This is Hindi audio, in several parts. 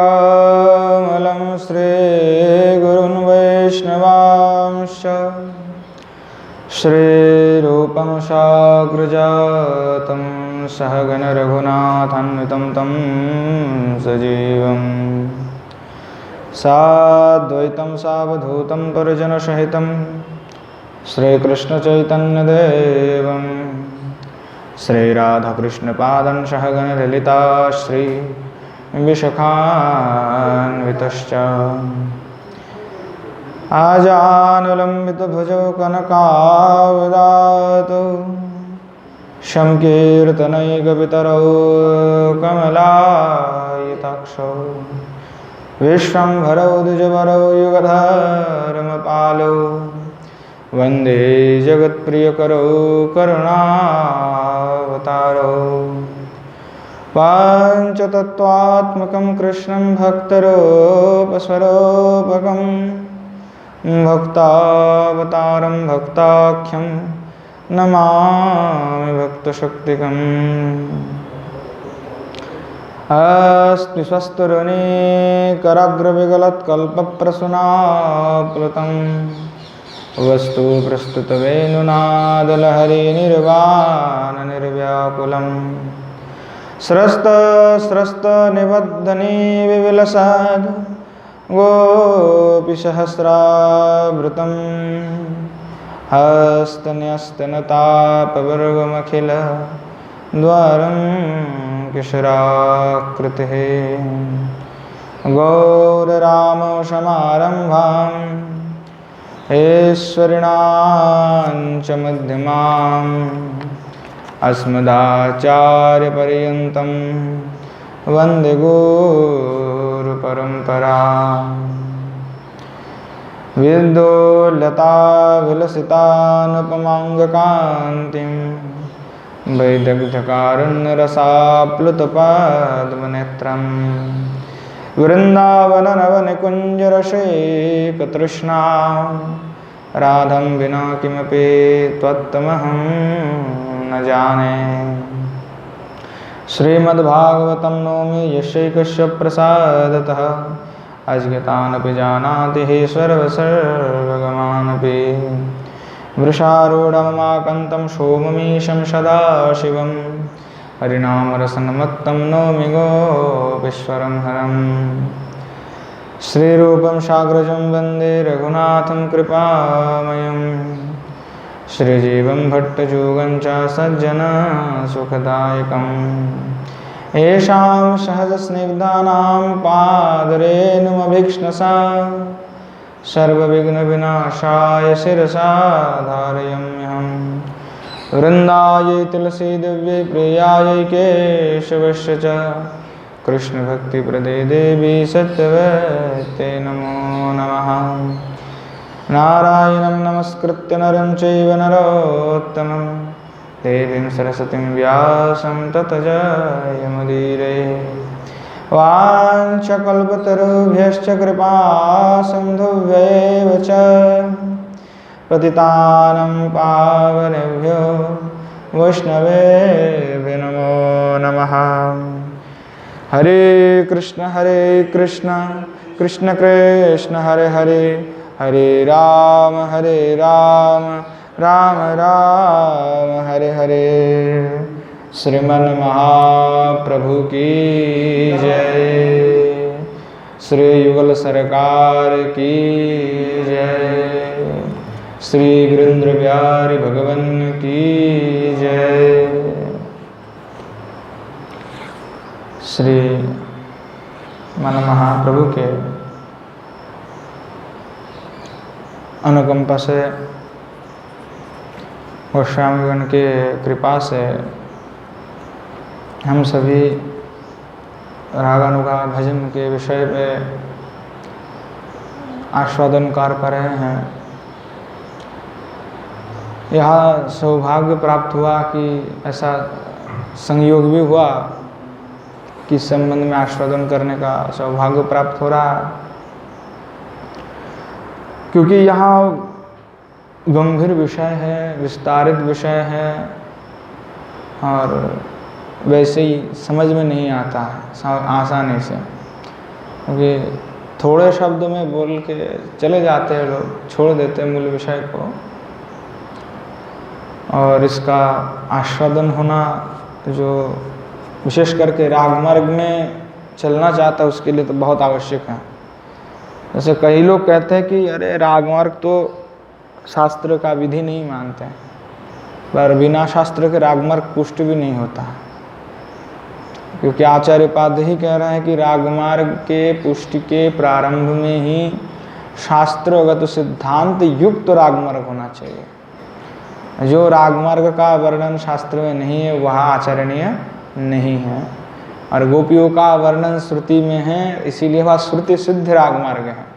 श्रीयुतपदकमलं श्रीगुरुन् वैष्णवांश्च श्रीरूपं साग्रजातं सहगण रघुनाथान्वितं तं सजीवं साद्वैतं सावधूतं परिजनसहितं श्रीकृष्णचैतन्यदेवं श्रीराधाकृष्णपादं सहगण ललिता श्री विशाखान्वितश्च आजानुलम्बितभुजौ कनकावदातौ संकीर्तनैकपितरौ कमलायताक्षौ विश्वम्भरौ द्विजवरौ युगधर्मपालौ वन्दे जगत्प्रियकरौ करुणावतारौ पाञ्चतत्त्वात्मकं कृष्णं भक्तरूपस्वरूपकं भक्तावतारं भक्ताख्यं नमामि भक्तशक्तिकम् अस्मि स्वस्तुरुणीकराग्रविगलत्कल्पप्रसूनाप्लुतं वस्तु प्रस्तुतवेणुनादलहरी निर्वाणनिर्व्याकुलम् स्रस्तस्रस्तनिबद्धनी विविलसद् गोपीसहस्रावृतं हस्तन्यस्तनतापवर्गमखिल द्वारं किशोराकृतिः गौररामसमारम्भाम् ऐश्वरीणां च मध्यमाम् अस्मदाचार्यपर्यन्तं वन्दे गुरुपरम्पराम् विद्योल्लताविलसितानुपमाङ्गकान्तिं वैदग्ध्यकारुण्यरसाप्लुतपद्मनेत्रं वृन्दावननवनिकुञ्जरसिकतृष्णां राधं विना किमपि त्वत्तमहं न जाने। श्रीमद्भागवतं नौमि यस्यैकस्य प्रसादतः अज्ञातानपि जानाति हि सर्वगमानपि वृषारूढममाकन्तं सोममीशं सदाशिवं हरिनामरसन्मत्तं नौमि गोपीश्वरं हरम् श्रीरूपं साग्रजं वन्दे रघुनाथं कृपामयम् श्रीजीवं भट्टयोगं च सज्जना सुखदायकम् येषां सहजस्निग्धानां पादरेणुमभीक्ष्णसा सर्वविघ्नविनाशाय शिरसा धारयाम्यहम् वृन्दायै तुलसी दिव्यै प्रियायै केशवस्य च कृष्णभक्तिप्रदे देवी सत्यवते नमो नमः। नारायणं नमस्कृत्य नरं चैव नरोत्तमं देवीं सरस्वतीं व्यासं ततो जयमुदीरये। वाञ्छकल्पतरुभ्यश्च कृपासिन्धुभ्यैव च पतितानं पावनेभ्यो वैष्णवेभ्यो नमो नमः। हरे कृष्ण कृष्ण कृष्ण हरे हरे, हरे राम राम राम हरे हरे। श्रीमन महाप्रभु की जय, श्री युगल सरकार की जय, श्री गिरिंद्र बिहारी भगवान की जय। श्री मन महाप्रभु के अनुकंपा से, गोस्वामीगण के कृपा से हम सभी रागानुगा भजन के विषय पे आस्वादन कर रहे हैं। यह सौभाग्य प्राप्त हुआ कि ऐसा संयोग भी हुआ कि संबंध में आस्वादन करने का सौभाग्य प्राप्त हो रहा है, क्योंकि यहाँ गंभीर विषय है, विस्तारित विषय है और वैसे ही समझ में नहीं आता है आसानी से, क्योंकि थोड़े शब्द में बोल के चले जाते हैं लोग, छोड़ देते हैं मूल विषय को। और इसका आस्वादन होना जो विशेष करके रागमार्ग में चलना चाहता है उसके लिए तो बहुत आवश्यक है। जैसे कई लोग कहते हैं कि अरे रागमार्ग तो शास्त्र का विधि नहीं मानते हैं, पर बिना शास्त्र के रागमार्ग पुष्ट भी नहीं होता है, क्योंकि आचार्य पाद ही कह रहे हैं कि रागमार्ग के पुष्टि के प्रारंभ में ही शास्त्रगत सिद्धांत युक्त रागमार्ग होना चाहिए। जो रागमार्ग का वर्णन शास्त्र में नहीं है वह आचरणीय नहीं है, और गोपियों का वर्णन श्रुति में है, इसीलिए वह श्रुति सिद्ध रागमार्ग है।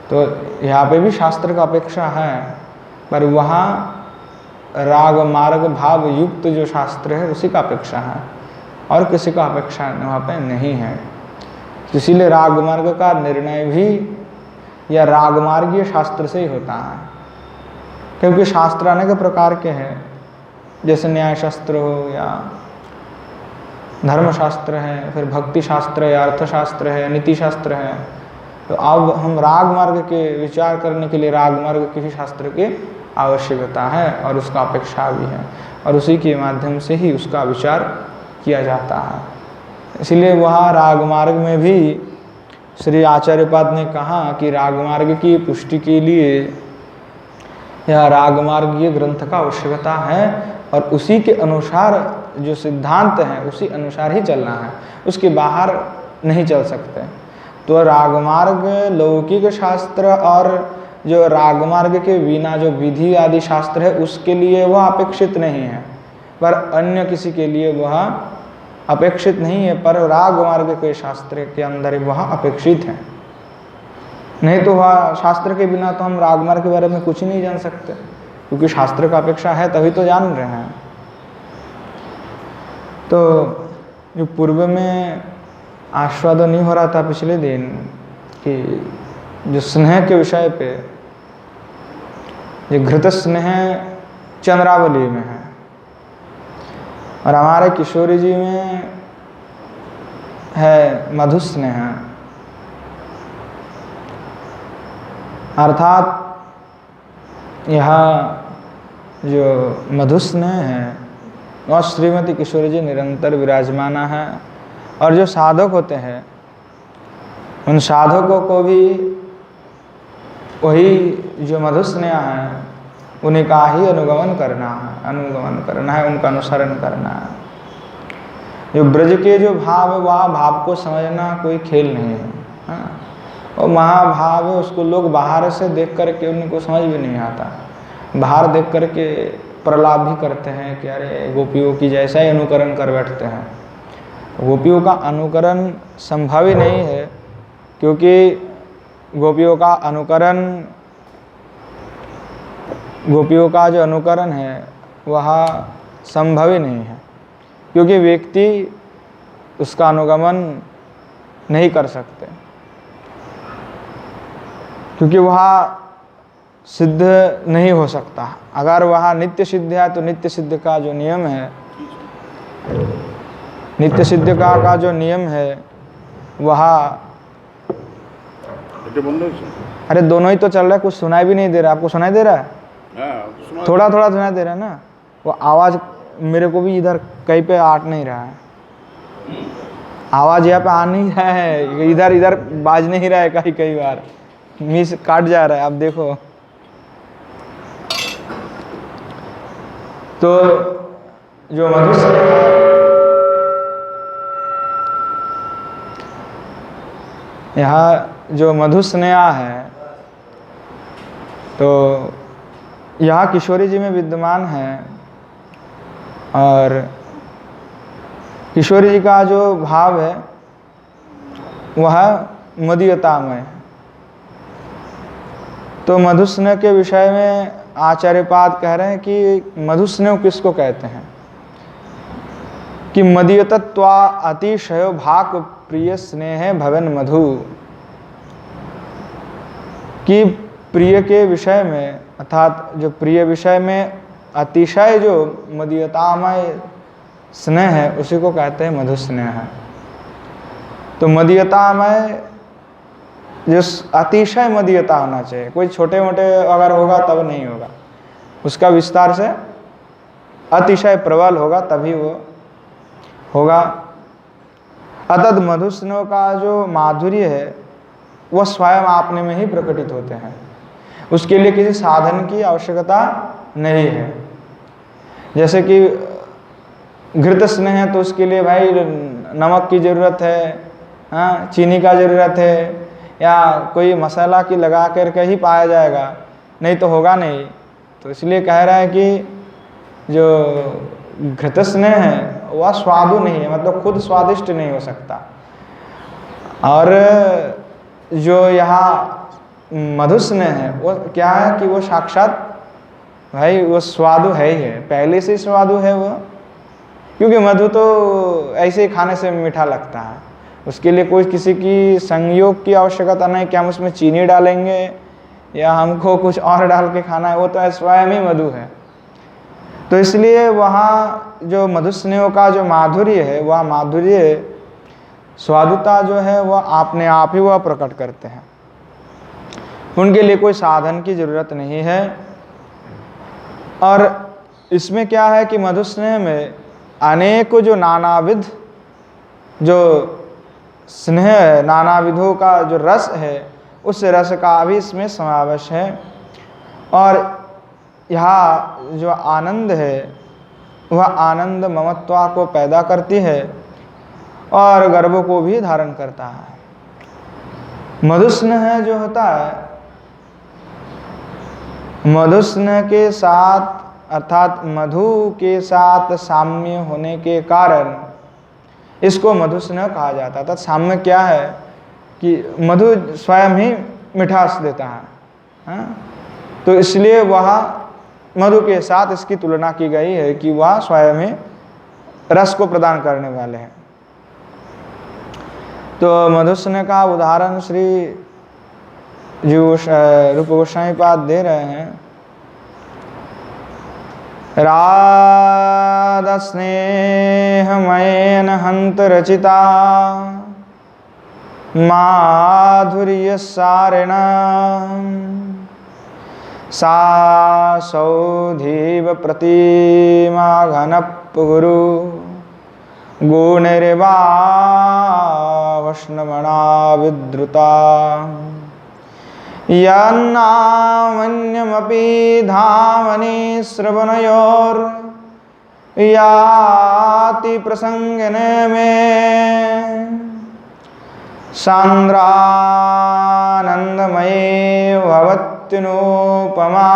तो यहाँ पे भी शास्त्र का अपेक्षा है, पर वहाँ रागमार्ग भाव युक्त जो शास्त्र है उसी का अपेक्षा है, और किसी का अपेक्षा वहाँ पे नहीं है। इसीलिए रागमार्ग का निर्णय भी या रागमार्गीय शास्त्र से ही होता है, क्योंकि शास्त्र अनेक प्रकार के हैं, जैसे न्याय शास्त्र हो या धर्मशास्त्र है, फिर भक्ति शास्त्र है, अर्थशास्त्र है, नीति शास्त्र है। तो अब हम रागमार्ग के विचार करने के लिए रागमार्ग के ही शास्त्र की आवश्यकता है और उसका अपेक्षा भी है, और उसी के माध्यम से ही उसका विचार किया जाता है। इसलिए वहाँ रागमार्ग में भी श्री आचार्यपाद ने कहा कि रागमार्ग की पुष्टि के लिए यह रागमार्गीय ग्रंथ का आवश्यकता है, और उसी के अनुसार जो सिद्धांत है उसी अनुसार ही चलना है, उसके बाहर नहीं चल सकते। तो रागमार्ग लौकिक शास्त्र और जो रागमार्ग के बिना जो विधि आदि शास्त्र है उसके लिए वह अपेक्षित नहीं है, पर अन्य किसी के लिए वह अपेक्षित नहीं है, पर रागमार्ग के शास्त्र के अंदर वह अपेक्षित है। नहीं तो वह शास्त्र के बिना तो हम रागमार्ग के बारे में कुछ ही नहीं जान सकते, क्योंकि शास्त्र का अपेक्षा है तभी तो जान रहे हैं। तो जो पूर्व में आस्वादन नहीं हो रहा था पिछले दिन कि जो स्नेह के विषय पे, जो घृत स्नेह चंद्रावली में है और हमारे किशोरी जी में है मधु स्नेह, अर्थात यहाँ जो मधु स्नेह है वह श्रीमती किशोरी जी निरंतर विराजमाना है, और जो साधक होते हैं उन साधकों को भी वही जो मधु स्नेह है उन्हीं का ही अनुगमन करना है, उनका अनुसरण करना है। जो ब्रज के जो भाव है वह भाव को समझना कोई खेल नहीं है, हाँ? और महाभाव है, उसको लोग बाहर से देख करके उनको समझ भी नहीं आता, बाहर देख करके प्रलाप भी करते हैं कि अरे गोपियों की जैसा ही अनुकरण कर बैठते हैं। गोपियों का अनुकरण संभव ही नहीं है, क्योंकि गोपियों का जो अनुकरण है वह संभव ही नहीं है, क्योंकि व्यक्ति उसका अनुगमन नहीं कर सकते, क्योंकि वह सिद्ध नहीं हो सकता। अगर वह नित्य सिद्ध है तो नित्य सिद्ध का जो नियम है, नित्य सिद्ध का जो नियम है वह, अरे दोनों ही तो चल रहा है, कुछ सुनाई भी नहीं दे रहा। आपको सुनाई दे रहा है? थोड़ा थोड़ा सुनाई दे रहा है ना, वो आवाज़ मेरे को भी इधर कहीं पे आट नहीं रहा है, आवाज़ यहाँ पे आ नहीं रहा है, इधर बाज नहीं रहा है, कई बार मिस काट जा रहा है। आप देखो तो जो यहाँ जो मधु स्नेह है तो यहाँ किशोरी जी में विद्यमान है, और किशोरी जी का जो भाव है वह मदीयतामय। तो मधु स्नेह के विषय में आचार्यपाद कह रहे हैं कि मधु स्नेह किसको कहते हैं, कि मदीयतत्वा अतिशयो भाक प्रिय स्नेह भवन मधु, कि प्रिय के विषय में, अर्थात जो प्रिय विषय में अतिशय जो मदीयतामय स्नेह है उसी को कहते हैं मधु स्नेह है। तो मदीयतामय जो अतिशय मदीयता होना चाहिए, कोई छोटे मोटे अगर होगा तब नहीं होगा, उसका विस्तार से अतिशय प्रबल होगा तभी वो होगा। अतः मधु स्नेह का जो माधुर्य है वह स्वयं आपने में ही प्रकटित होते हैं, उसके लिए किसी साधन की आवश्यकता नहीं है। जैसे कि घृत स्नेह है तो उसके लिए भाई नमक की ज़रूरत है, हाँ, चीनी का ज़रूरत है, या कोई मसाला की लगा करके ही पाया जाएगा, नहीं तो होगा नहीं। तो इसलिए कह रहा है कि जो घृत स्नेह है वह स्वादु नहीं है, मतलब खुद स्वादिष्ट नहीं हो सकता। और जो यहाँ मधु स्नेह है वो क्या है कि वो साक्षात भाई वो स्वादु है ही है, पहले से ही स्वादु है वो, क्योंकि मधु तो ऐसे ही खाने से मीठा लगता है, उसके लिए कोई किसी की संयोग की आवश्यकता नहीं कि हम उसमें चीनी डालेंगे या हमको कुछ और डाल के खाना है, वो तो स्वयं ही मधु है। तो इसलिए वहाँ जो मधु स्नेह का जो माधुर्य है वह माधुर्य स्वादुता जो है वह अपने आप ही वह प्रकट करते हैं, उनके लिए कोई साधन की जरूरत नहीं है। और इसमें क्या है कि मधु स्नेह में अनेक जो नानाविध जो स्नेह है, नानाविधों का जो रस है उस रस का भी इसमें समावेश है। और यहाँ जो आनंद है वह आनंद ममत्वा को पैदा करती है और गर्व को भी धारण करता है। मधु स्नेह जो होता है, मधु स्नेह के साथ अर्थात मधु के साथ साम्य होने के कारण इसको मधु स्नेह कहा जाता है। अर्थात साम्य क्या है कि मधु स्वयं ही मिठास देता है, हाँ? तो इसलिए वह मधु के साथ इसकी तुलना की गई है कि वह स्वयं ही रस को प्रदान करने वाले हैं। तो मधु स्नेह का उदाहरण श्री रूप गोस्वामी पाद दे रहे हैं। राधा स्नेहमयेन हंत रचिता माधुर्य सारेण सा सौधीव प्रतिमा घनपुरु गुणैर्वा वैष्णवणा विद्रुता यन्नामन्यमपि धामनि श्रवणयोर् याति प्रसंगने में सांद्रानंदमये भवत्युनुपमा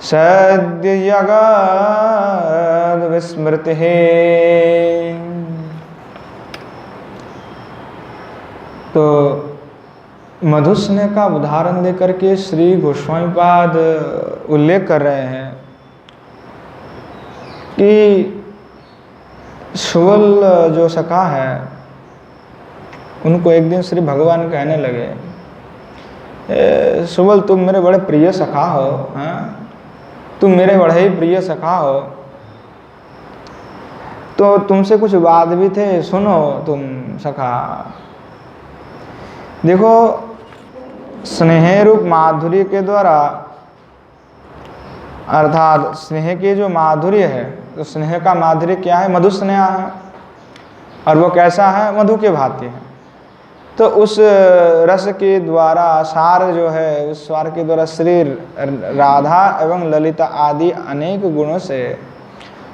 सद्य जगद विस्मृति है। तो मधु स्नेह का उदाहरण देकर के श्री गोस्वामी पाद उल्लेख कर रहे हैं कि सुबल जो सखा है उनको एक दिन श्री भगवान कहने लगे, सुबल तुम मेरे बड़े प्रिय सखा हो, हाँ, तुम मेरे बड़े ही प्रिय सखा हो, तो तुमसे कुछ बात भी थे, सुनो तुम सखा। देखो स्नेह रूप माधुर्य के द्वारा अर्थात स्नेह के जो माधुर्य है, तो स्नेह का माधुर्य क्या है? मधु स्नेह है। और वो कैसा है? मधु के भांति है। तो उस रस के द्वारा सार जो है, उस स्वार के द्वारा श्री राधा एवं ललिता आदि अनेक गुणों से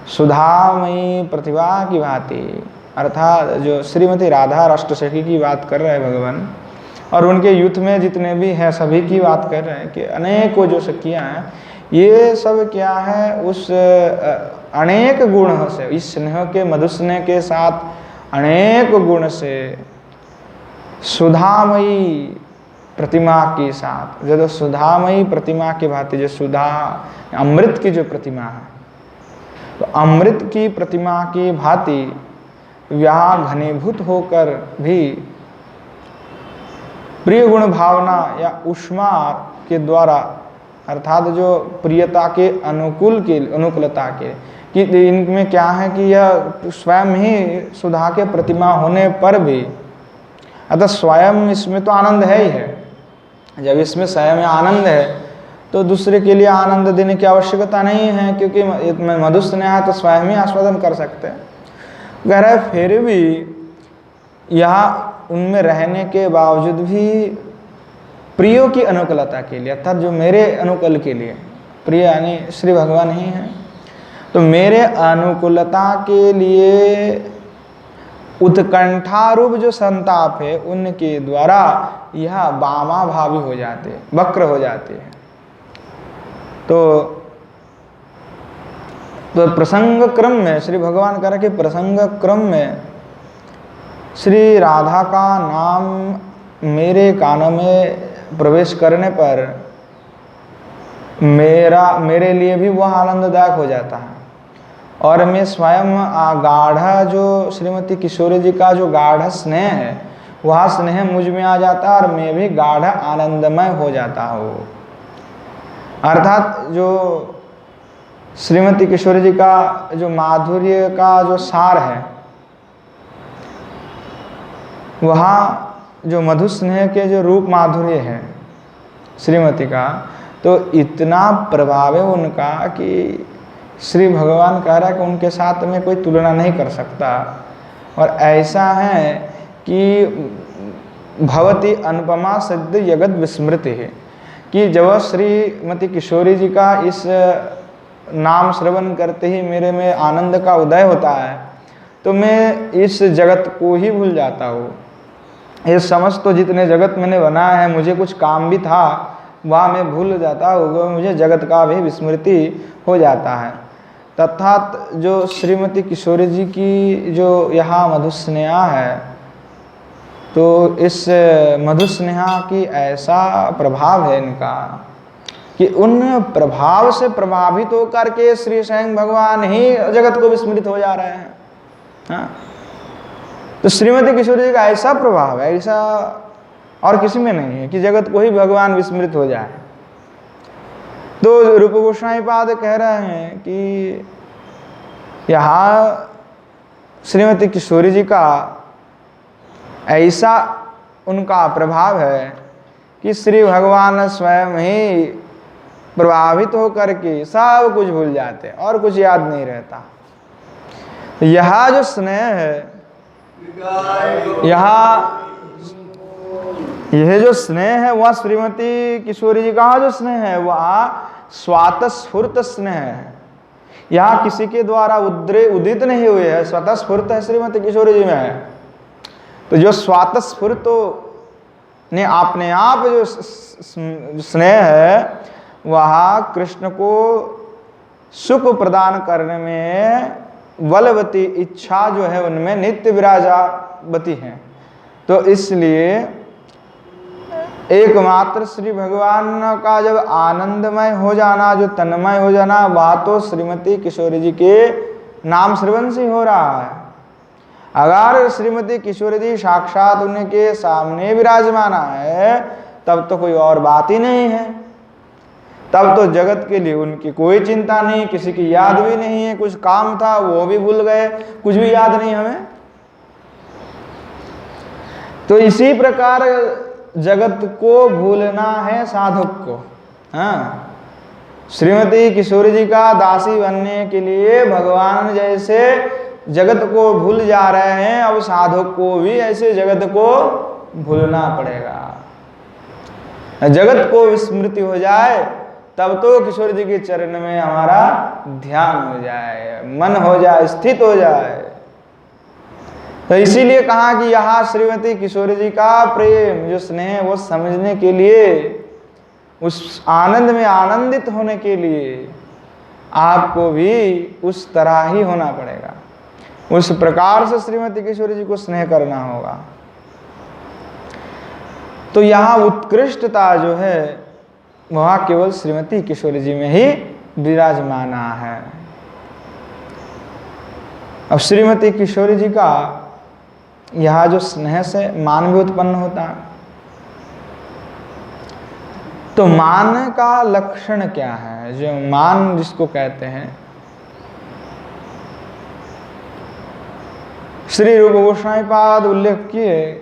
सुधामयी प्रतिभा की भांति, अर्थात जो श्रीमती राधा अष्टसखी की बात कर रहे हैं भगवान, और उनके युद्ध में जितने भी हैं सभी की बात कर रहे हैं कि अनेकों जो सखियाँ हैं, ये सब क्या है? उस अनेक गुण से, इस स्नेह के मधु स्नेह के साथ अनेक गुण से सुधामयी प्रतिमा के साथ, जो सुधामयी प्रतिमा की भांति, जो सुधा अमृत की जो प्रतिमा है, तो अमृत की प्रतिमा की भांति यहाँ घनीभूत होकर भी प्रिय गुण भावना या ऊष्मा के द्वारा, अर्थात जो प्रियता के अनुकूलता के, कि इनमें क्या है कि यह स्वयं ही सुधा के प्रतिमा होने पर भी, अतः स्वयं इसमें तो आनंद है ही है। जब इसमें स्वयं आनंद है तो दूसरे के लिए आनंद देने की आवश्यकता नहीं है, क्योंकि मधु स्नेह है तो स्वयं ही आस्वादन कर सकते हैं। कह रहा है फिर भी यहाँ उनमें रहने के बावजूद भी प्रियों की अनुकूलता के लिए, अर्थात जो मेरे अनुकूल के लिए, प्रिय यानी श्री भगवान ही हैं, तो मेरे अनुकूलता के लिए उत्कंठा रूप जो संताप है उनके द्वारा यह वामा भावी हो जाते, वक्र हो जाते हैं। तो प्रसंग क्रम में श्री भगवान कह रहे कि प्रसंग क्रम में श्री राधा का नाम मेरे कानों में प्रवेश करने पर मेरे लिए भी वह आनंददायक हो जाता है, और मैं स्वयं गाढ़ा जो श्रीमती किशोरी जी का जो गाढ़ा स्नेह है वह स्नेह मुझ में आ जाता है और मैं भी गाढ़ा आनंदमय हो जाता हूँ। अर्थात जो श्रीमती किशोरी जी का जो माधुर्य का जो सार है, वहाँ जो मधु स्नेह के जो रूप माधुर्य है श्रीमती का, तो इतना प्रभाव है उनका कि श्री भगवान कह रहा है कि उनके साथ में कोई तुलना नहीं कर सकता। और ऐसा है कि भवती अनुपमा सिद्ध जगत विस्मृति है, कि जब श्रीमती किशोरी जी का इस नाम श्रवण करते ही मेरे में आनंद का उदय होता है, तो मैं इस जगत को ही भूल जाता हूँ। ये समस्त तो जितने जगत मैंने बनाया है, मुझे कुछ काम भी था वह मैं भूल जाता हूँ, मुझे जगत का भी विस्मृति हो जाता है। तथा जो श्रीमती किशोरी जी की जो यहाँ मधु स्नेहा है, तो इस मधु स्नेहा की ऐसा प्रभाव है इनका कि उन प्रभाव से प्रभावित होकर के श्री स्वयं भगवान ही जगत को विस्मृत हो जा रहे हैं। हाँ, तो श्रीमती किशोरी जी का ऐसा प्रभाव है, ऐसा और किसी में नहीं है कि जगत को ही भगवान विस्मृत हो जाए। तो रूप गोस्वामी पाद कह रहे हैं कि यहाँ श्रीमती किशोरी जी का ऐसा उनका प्रभाव है कि श्री भगवान स्वयं ही प्रभावित होकर के सब कुछ भूल जाते हैं और कुछ याद नहीं रहता। यह जो स्नेह है, यह जो स्नेह है वह श्रीमती किशोरी जी का जो स्नेह है वह स्वातस्फूर्त स्नेह है। यहाँ किसी के द्वारा उदित नहीं हुए है, स्वतःस्फूर्त है श्रीमती किशोरी जी में है। तो जो स्वातःस्फूर्त ने अपने आप जो स्नेह है वह कृष्ण को सुख प्रदान करने में बलवती इच्छा जो है उनमें नित्य विराजावती है। तो इसलिए एकमात्र श्री भगवान का जब आनंदमय हो जाना, जो तन्मय हो जाना, वह तो श्रीमती किशोरी जी के नाम श्रवण से हो रहा है। अगर श्रीमती किशोरी जी साक्षात उनके सामने विराजमाना है तब तो कोई और बात ही नहीं है। तब तो जगत के लिए उनकी कोई चिंता नहीं, किसी की याद भी नहीं है। कुछ काम था वो भी भूल गए, कुछ भी याद नहीं हमें। तो इसी प्रकार जगत को भूलना है साधक को। हाँ, श्रीमती किशोरी जी का दासी बनने के लिए भगवान जैसे जगत को भूल जा रहे हैं, अब साधक को भी ऐसे जगत को भूलना पड़ेगा। जगत को विस्मृति हो जाए तब तो किशोरी जी के चरण में हमारा ध्यान हो जाए, मन हो जाए, स्थित हो जाए। तो इसीलिए कहा कि यहाँ श्रीमती किशोरी जी का प्रेम जो स्नेह वो समझने के लिए, उस आनंद में आनंदित होने के लिए आपको भी उस तरह ही होना पड़ेगा, उस प्रकार से श्रीमती किशोरी जी को स्नेह करना होगा। तो यहाँ उत्कृष्टता जो है वह केवल श्रीमती किशोरी जी में ही विराजमाना है। अब श्रीमती किशोरी जी का यहाँ जो स्नेह से मान भी उत्पन्न होता है, तो मान का लक्षण क्या है? जो मान जिसको कहते हैं, श्री रूप गोस्वामी पाद उल्लेख किए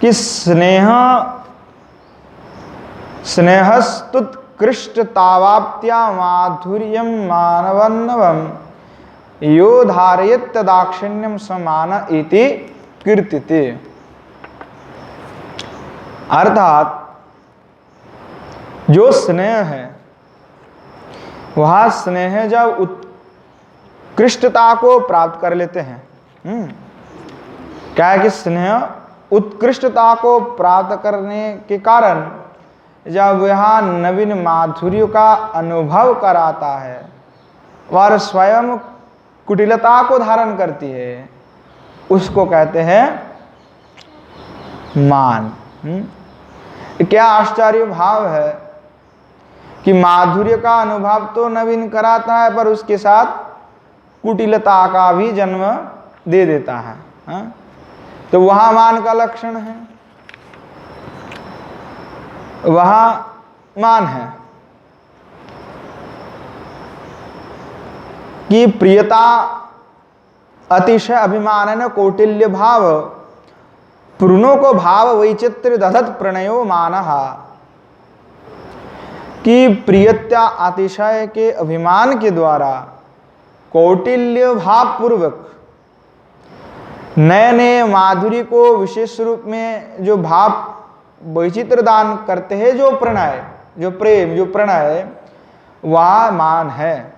कि स्नेहस्तुत्कृष्टतावाप्त्या माधुर्यं मानवन्नवम् यो धारयेत् दाक्षिण्यं समान इति कीर्तिते। अर्थात जो स्नेह है वह स्नेह जब उत्कृष्टता को प्राप्त कर लेते हैं, क्या है कि स्नेह उत्कृष्टता को प्राप्त करने के कारण जब वह नवीन माधुर्य का अनुभव कराता है, वह स्वयं कुटिलता को धारण करती है, उसको कहते हैं मान। क्या आश्चर्य भाव है कि माधुर्य का अनुभव तो नवीन कराता है, पर उसके साथ कुटिलता का भी जन्म दे देता है। तो वह मान का लक्षण है, वह मान है कि प्रियता अतिशय अभिमान है न कौटिल्य भाव पूर्णों को भाव वैचित्र दधत प्रणयो मानहा, कि प्रियता अतिशय के अभिमान के द्वारा कौटिल्य भाव पूर्वक नए नए माधुर्य को विशेष रूप में जो भाव वैचित्र दान करते हैं, जो प्रणय, जो प्रेम, जो प्रणय, वह मान है।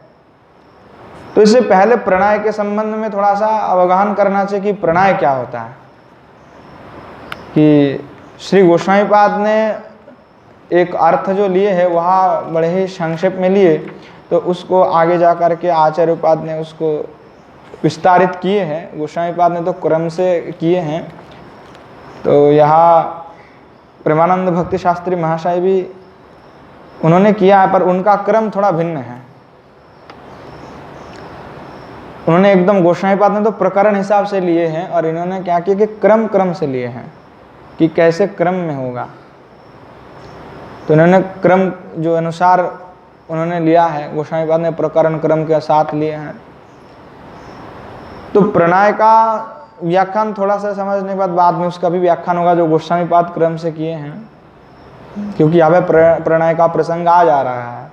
तो इससे पहले प्रणय के संबंध में थोड़ा सा अवगाहन करना चाहिए कि प्रणय क्या होता है। कि श्री गोस्वामी पाद ने एक अर्थ जो लिए है वह बड़े ही संक्षेप में लिए, तो उसको आगे जा कर के आचार्य पाद ने उसको विस्तारित किए हैं। गोस्वामी पाद ने तो क्रम से किए हैं, तो यहाँ प्रेमानंद भक्ति शास्त्री महाशय भी उन्होंने किया है, पर उनका क्रम थोड़ा भिन्न है। उन्होंने एकदम गोस्वामी पाद ने तो प्रकरण हिसाब से लिए हैं, और इन्होंने क्या किया कि क्रम से लिए हैं कि कैसे क्रम में होगा। तो इन्होंने क्रम जो अनुसार उन्होंने लिया है, गोस्वामी पाद ने प्रकरण क्रम के साथ लिए हैं। तो प्रणय का व्याख्यान थोड़ा सा समझने के बाद में उसका भी व्याख्यान होगा जो गोस्वामी पाद क्रम से किए हैं, क्योंकि यहाँ पे प्रणय का प्रसंग आ जा रहा है,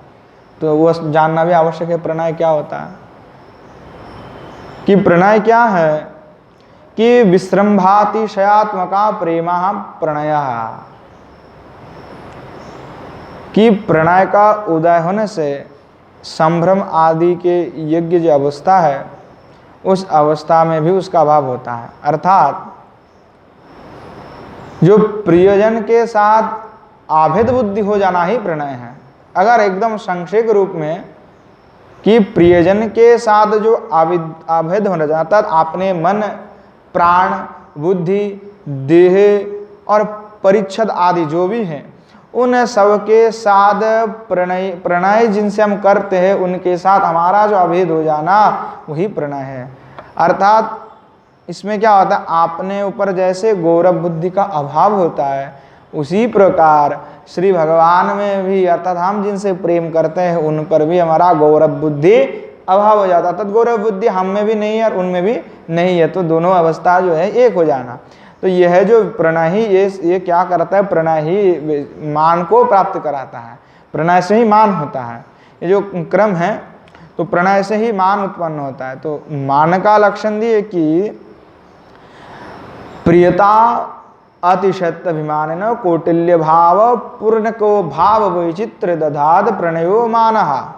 तो वो जानना भी आवश्यक है प्रणय क्या होता है। कि प्रणय क्या है कि विश्रम्भातिशयात्मका प्रेमा प्रणय, कि प्रणय का उदय होने से संभ्रम आदि के यज्ञ जो अवस्था है, उस अवस्था में भी उसका अभाव होता है। अर्थात जो प्रियजन के साथ आभेद बुद्धि हो जाना ही प्रणय है। अगर एकदम संक्षेप रूप में कि प्रियजन के साथ जो आभेद होना जाता है, अपने मन, प्राण, बुद्धि, देह और परिच्छद आदि जो भी हैं, उन सब के साथ प्रणय जिनसे हम करते हैं, उनके साथ हमारा जो अभेद हो जाना वही प्रणय है। अर्थात इसमें क्या होता है, आपने ऊपर जैसे गौरव बुद्धि का अभाव होता है, उसी प्रकार श्री भगवान में भी, अर्थात हम जिनसे प्रेम करते हैं उन पर भी हमारा गौरव बुद्धि अभाव हो जाता है। तब गौरव बुद्धि हम में भी नहीं है और उनमें भी नहीं है, तो दोनों अवस्था जो है एक हो जाना। तो यह है जो प्रणय ही ये क्या करता है, प्रणय ही मान को प्राप्त कराता है। प्रणय से ही मान होता है। ये जो क्रम है, तो प्रणय से ही मान उत्पन्न होता है। तो मान का लक्षण दिए कि प्रियता अतिशत अभिमान न कौटिल्य भाव पूर्ण को भाव वैचित्र दधाद प्रणयो मानहा।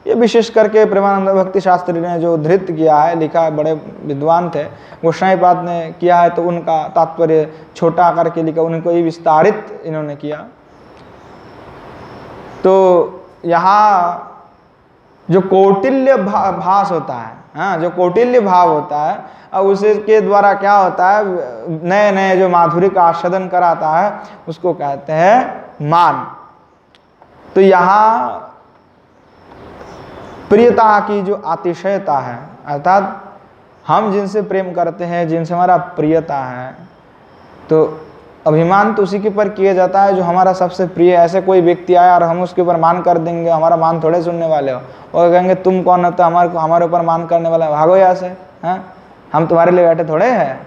ये विशेष करके प्रेमानंद भक्ति शास्त्री ने जो धृत किया है, लिखा है, बड़े विद्वान थे, गोस्वामी पाद ने किया है, तो उनका तात्पर्य छोटा करके लिखा, उनको ही विस्तारित इन्होंने किया। तो यहाँ जो कौटिल्य भास होता है, हाँ, जो कौटिल्य भाव होता है, और उसे के द्वारा क्या होता है, नए नए जो माधुर्य का आस्वादन कराता है, उसको कहते हैं मान। तो यहाँ प्रियता की जो अतिशयता है, अर्थात हम जिनसे प्रेम करते हैं, जिनसे हमारा प्रियता है, तो अभिमान तो उसी के ऊपर किया जाता है जो हमारा सबसे प्रिय है। ऐसे कोई व्यक्ति आया और हम उसके ऊपर मान कर देंगे, हमारा मान थोड़े सुनने वाले हो, और कहेंगे तुम कौन हो तो हमारे ऊपर मान करने वाला है, भागो यहाँ से। हैं, हम तुम्हारे लिए बैठे थोड़े हैं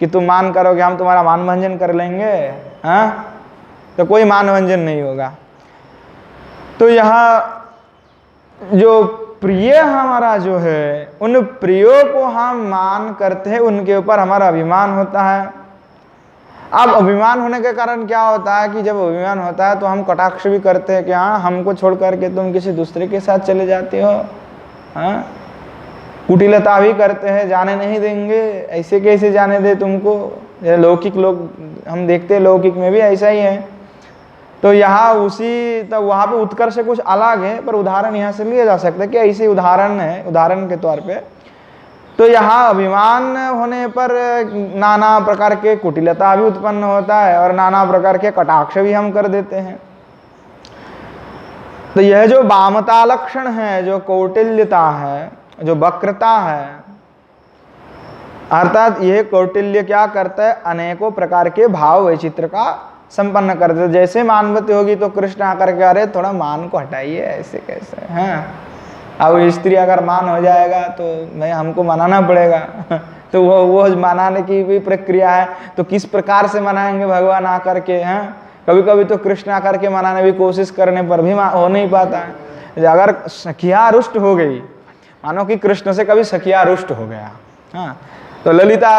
कि तुम मान करोगे, हम तुम्हारा मान भंजन कर लेंगे। हैं, तो कोई मान भंजन नहीं होगा। तो यहाँ जो प्रिय हमारा जो है, उन प्रियों को हम मान करते हैं, उनके ऊपर हमारा अभिमान होता है। अब अभिमान होने के कारण क्या होता है कि जब अभिमान होता है तो हम कटाक्ष भी करते हैं कि हाँ, हमको छोड़ करके तुम किसी दूसरे के साथ चले जाते हो। हाँ, कुटिलता भी करते हैं, जाने नहीं देंगे, ऐसे कैसे जाने दे तुमको। लौकिक लोग हम देखते हैं, लौकिक में भी ऐसा ही है। तो यहाँ उसी तब वहाँ पे उत्कर्ष से कुछ अलग है, पर उदाहरण यहाँ से लिया जा सकता है कि ऐसे उदाहरण है, उदाहरण के तौर पे। तो यहाँ अभिमान होने पर नाना प्रकार के कुटिलता भी उत्पन्न होता है और नाना प्रकार के कटाक्ष भी हम कर देते हैं। तो यह जो वामता लक्षण है, जो कौटिल्यता है, जो वक्रता है, अर्थात यह कौटिल्य क्या करता है, अनेकों प्रकार के भाव वैचित्र का संपन्न कर देते। जैसे मानवती होगी तो कृष्ण आकर के अरे थोड़ा मान को हटाइए, ऐसे कैसे हैं। अब स्त्री अगर मान हो जाएगा तो भाई हमको मनाना पड़ेगा। तो वो मनाने की भी प्रक्रिया है। तो किस प्रकार से मनाएंगे भगवान आकर के। हैं, कभी कभी तो कृष्ण आकर के मनाने की कोशिश करने पर भी हो नहीं पाता है। अगर सखिया रुष्ट हो गई, मानो कि कृष्ण से कभी सखिया रुष्ट हो गया, हाँ, तो ललिता,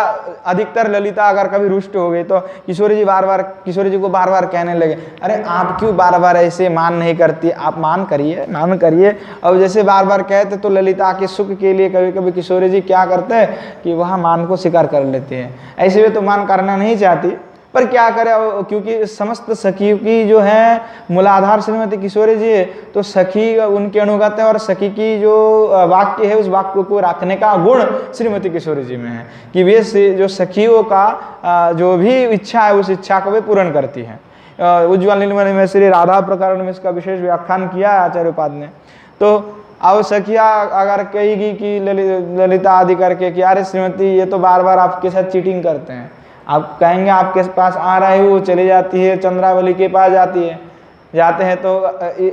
अधिकतर ललिता अगर कभी रुष्ट हो गई तो किशोरी जी को बार बार कहने लगे, अरे आप क्यों बार बार ऐसे मान नहीं करती, आप मान करिए। अब जैसे बार बार कहते तो ललिता के सुख के लिए कभी कभी किशोरी जी क्या करते हैं कि वहाँ मान को स्वीकार कर लेते हैं। ऐसे वे तो मान करना नहीं चाहती, पर क्या करें, क्योंकि समस्त सखी की जो है मूलाधार श्रीमती किशोरी जी है, तो सखी उनके अनुगत है और सखी की जो वाक्य है उस वाक्य को रखने का गुण श्रीमती किशोरी जी में है कि वे जो सखियों का जो भी इच्छा है उस इच्छा को वे पूर्ण करती है। उज्ज्वल नीलमणि में श्री राधा प्रकरण में इसका विशेष व्याख्यान किया है आचार्य पाद ने। तो अब सखिया अगर कहेगी कि ललिता आदि करके कि अरे श्रीमती ये तो बार बार आपके साथ चीटिंग करते हैं, आप कहेंगे आपके पास आ रहा है, वो चली जाती है चंद्रावली के पास जाते हैं तो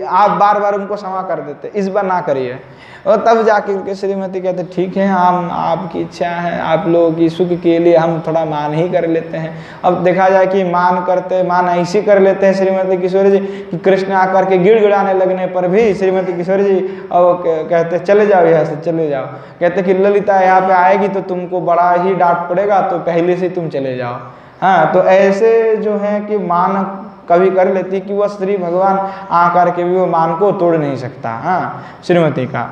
आप बार बार उनको क्षमा कर देते, इस बार ना करिए। और तब जाके उनके श्रीमती कहते ठीक है, हम आपकी इच्छा है, आप लोगों की सुख के लिए हम थोड़ा मान ही कर लेते हैं। अब देखा जाए कि मान ऐसी कर लेते हैं श्रीमती किशोरी जी कि कृष्ण आकर के गिड़गिड़ाने लगने पर भी श्रीमती किशोरी जी अब कहते चले जाओ यहाँ से, चले जाओ। कहते कि ललिता यहाँ पे आएगी तो तुमको बड़ा ही डांट पड़ेगा, तो पहले से तुम चले जाओ। हाँ, तो ऐसे जो है कि मान कभी कर लेती कि वह श्री भगवान आकर के भी वो मान को तोड़ नहीं सकता। हाँ, श्रीमती का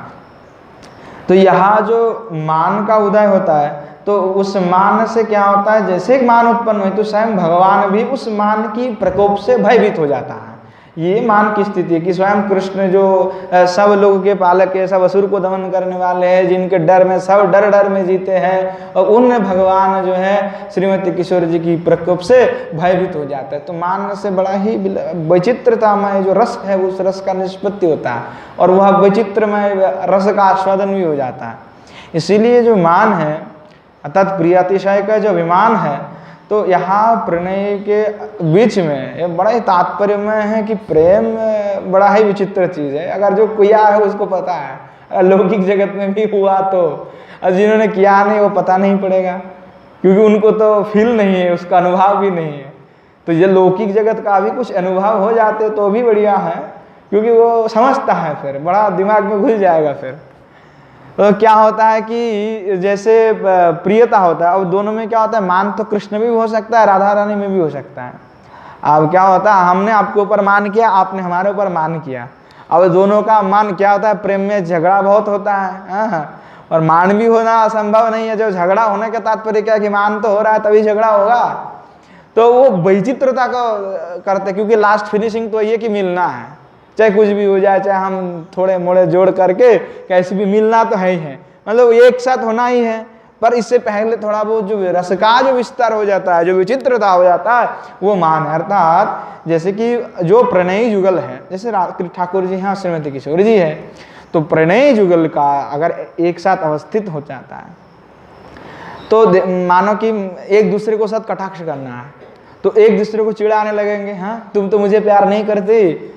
तो यहाँ जो मान का उदय होता है तो उस मान से क्या होता है, जैसे एक मान उत्पन्न हुई तो स्वयं भगवान भी उस मान की प्रकोप से भयभीत हो जाता है। ये मान की स्थिति है कि स्वयं कृष्ण जो सब लोगों के पालक है, सब असुर को दमन करने वाले हैं, जिनके डर में सब डर में जीते हैं, और उन भगवान जो है श्रीमती किशोर जी की प्रकोप से भयभीत हो जाता है। तो मान से बड़ा ही वैचित्रतामय जो रस है उस रस का निष्पत्ति होता है और वह वैचित्रमय रस का आस्वादन भी हो जाता है। इसीलिए जो मान है अर्थात प्रियातिशय का जो अभिमान है, तो यहाँ प्रणय के बीच में ये बड़ा ही तात्पर्यमय है कि प्रेम बड़ा ही विचित्र चीज़ है। अगर जो किया है उसको पता है, लौकिक जगत में भी हुआ तो, और जिन्होंने किया नहीं वो पता नहीं पड़ेगा क्योंकि उनको तो फील नहीं है, उसका अनुभव भी नहीं है। तो ये लौकिक जगत का भी कुछ अनुभव हो जाते तो भी बढ़िया है, क्योंकि वो समझता है, फिर बड़ा दिमाग में घुस जाएगा। फिर तो क्या होता है कि जैसे प्रियता होता है, अब दोनों में क्या होता है, मान तो कृष्ण में भी हो सकता है, राधा रानी में भी हो सकता है। अब क्या होता है, हमने आपके ऊपर मान किया, आपने हमारे ऊपर मान किया। अब दोनों का मान क्या होता है, प्रेम में झगड़ा बहुत होता है। और मान भी होना असंभव नहीं है। जो झगड़ा होने का तात्पर्य क्या है कि मान तो हो रहा है तभी झगड़ा होगा। तो वो वैचित्रता को करते, क्योंकि लास्ट फिनिशिंग तो ये कि मिलना है, चाहे कुछ भी हो जाए, चाहे हम थोड़े मोड़े जोड़ करके कैसे भी मिलना तो है ही है, मतलब एक साथ होना ही है। पर इससे पहले थोड़ा बहुत जो रस का जो विस्तार हो जाता है, जो विचित्रता हो जाता है, वो मान है। अर्थात जैसे कि जो प्रणयी जुगल है, जैसे ठाकुर जी हैं, श्रीमती किशोरी जी है, तो प्रणयी जुगल का अगर एक साथ अवस्थित हो जाता है तो मानो कि एक दूसरे को साथ कटाक्ष करना है, तो एक दूसरे को चिढ़ाने लगेंगे, हाँ तुम तो मुझे प्यार नहीं करते।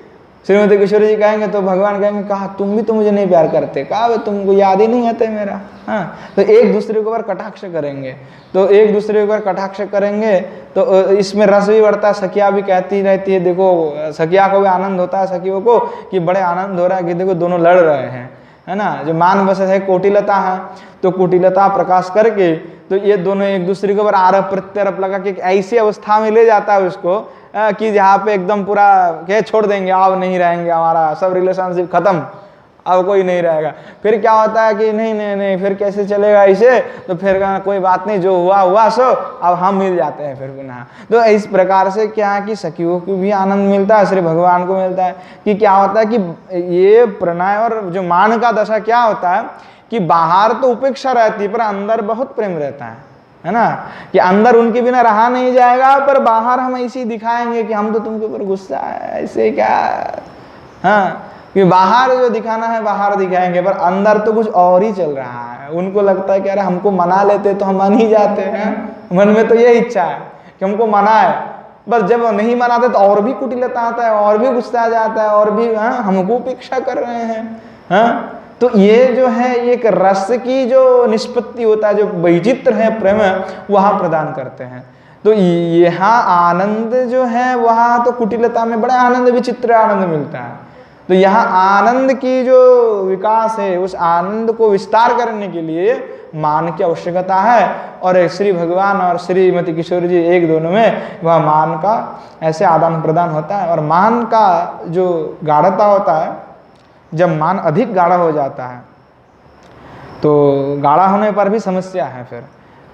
श्रीमती किशोरी जी कहेंगे तो भगवान कहेंगे कहा तुम भी तो मुझे नहीं प्यार करते, कहा तुमको याद ही नहीं आता मेरा। हाँ, तो एक दूसरे के ऊपर कटाक्ष करेंगे, तो एक दूसरे के ऊपर कटाक्ष करेंगे तो इसमें रस भी बढ़ता है। सखिया भी कहती रहती है, देखो सखिया को भी आनंद होता है सखियों को कि बड़े आनंद हो रहा है कि देखो दोनों लड़ रहे हैं, है ना। जो मान बस है कुटिलता है, तो कुटिलता प्रकाश करके तो ये दोनों एक दूसरे के ऊपर आरोप प्रत्यारोप लगा के ऐसी अवस्था में ले जाता है उसको कि जहाँ पे एकदम पूरा क्या छोड़ देंगे, अब नहीं रहेंगे, हमारा सब रिलेशनशिप खत्म, अब कोई नहीं रहेगा। फिर क्या होता है कि नहीं नहीं नहीं फिर कैसे चलेगा इसे, तो फिर कोई बात नहीं, जो हुआ हुआ सो अब हम मिल जाते हैं फिर पुनः। तो इस प्रकार से क्या है कि सखियों को भी आनंद मिलता है, श्री भगवान को मिलता है। कि क्या होता है कि ये प्रणय और जो मान का दशा क्या होता है कि बाहर तो उपेक्षा रहती है पर अंदर बहुत प्रेम रहता है ना। कि अंदर उनके बिना रहा नहीं जाएगा, पर बाहर हम ऐसे ही दिखाएंगे कि हम तो तुमके ऊपर गुस्सा है, ऐसे क्या। हाँ, कि बाहर जो दिखाना है बाहर दिखाएंगे, पर अंदर तो कुछ और ही चल रहा है। उनको लगता है कि अरे हमको मना लेते तो हम मान ही जाते हैं, मन में तो ये इच्छा है कि हमको मनाए, पर जब नहीं मनाते तो और भी कुटिलता आता है, और भी गुस्सा आ जाता है, और भी हमको उपेक्षा कर रहे हैं। हाँ, तो ये जो है एक रस की जो निष्पत्ति होता है, जो वैचित्र है प्रेम, वहाँ प्रदान करते हैं। तो यहाँ आनंद जो है वहाँ तो कुटिलता में बड़ा आनंद, विचित्र आनंद मिलता है। तो यहाँ आनंद की जो विकास है, उस आनंद को विस्तार करने के लिए मान की आवश्यकता है। और श्री भगवान और श्रीमती किशोरी जी एक दोनों में वह मान का ऐसे आदान प्रदान होता है। और मान का जो गाढ़ता होता है, जब मान अधिक गाढ़ा हो जाता है तो गाढ़ा होने पर भी समस्या है। फिर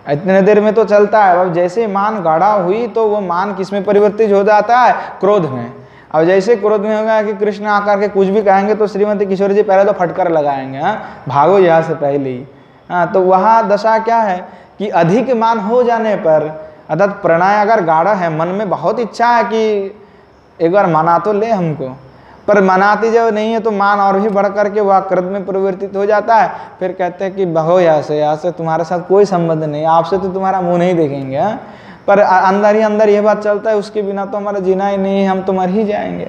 इतने देर में तो चलता है, अब जैसे मान गाढ़ा हुई तो वो मान किस में परिवर्तित हो जाता है, क्रोध में। अब जैसे क्रोध में होगा कि कृष्ण आकर के कुछ भी कहेंगे तो श्रीमती किशोरी जी पहले तो फटकर लगाएंगे, भागो यहाँ से पहले ही। तो वहाँ दशा क्या है कि अधिक मान हो जाने पर, अर्थात प्रणय अगर गाढ़ा है, मन में बहुत इच्छा है कि एक बार मना तो ले हमको, पर मनाती जब नहीं है तो मान और भी बढ़ करके वह क्रोध में परिवर्तित हो जाता है। फिर कहते हैं कि बहो यहाँ से तुम्हारे साथ कोई संबंध नहीं, आपसे तो तुम्हारा मुंह नहीं देखेंगे। पर अंदर ही अंदर यह बात चलता है उसके बिना तो हमारा जीना ही नहीं है, हम तो मर ही जाएंगे,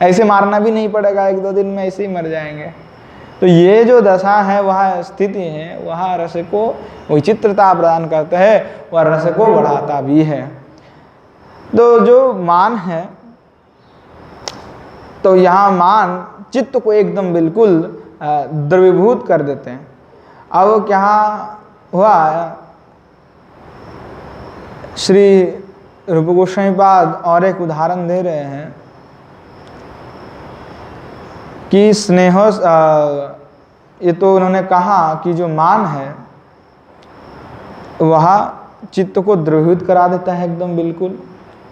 ऐसे मारना भी नहीं पड़ेगा, एक दो दिन में ऐसे ही मर जाएंगे। तो ये जो दशा है, वह स्थिति है, वह रस को विचित्रता प्रदान करता है, वह रस को बढ़ाता भी है। तो जो मान है, तो यहाँ मान चित्त को एकदम बिल्कुल द्रवीभूत कर देते हैं। अब क्या हुआ, श्री रूप गोस्वामी पाद और एक उदाहरण दे रहे हैं कि स्नेह, ये तो उन्होंने कहा कि जो मान है वह चित्त को द्रवीभूत करा देता है एकदम बिल्कुल,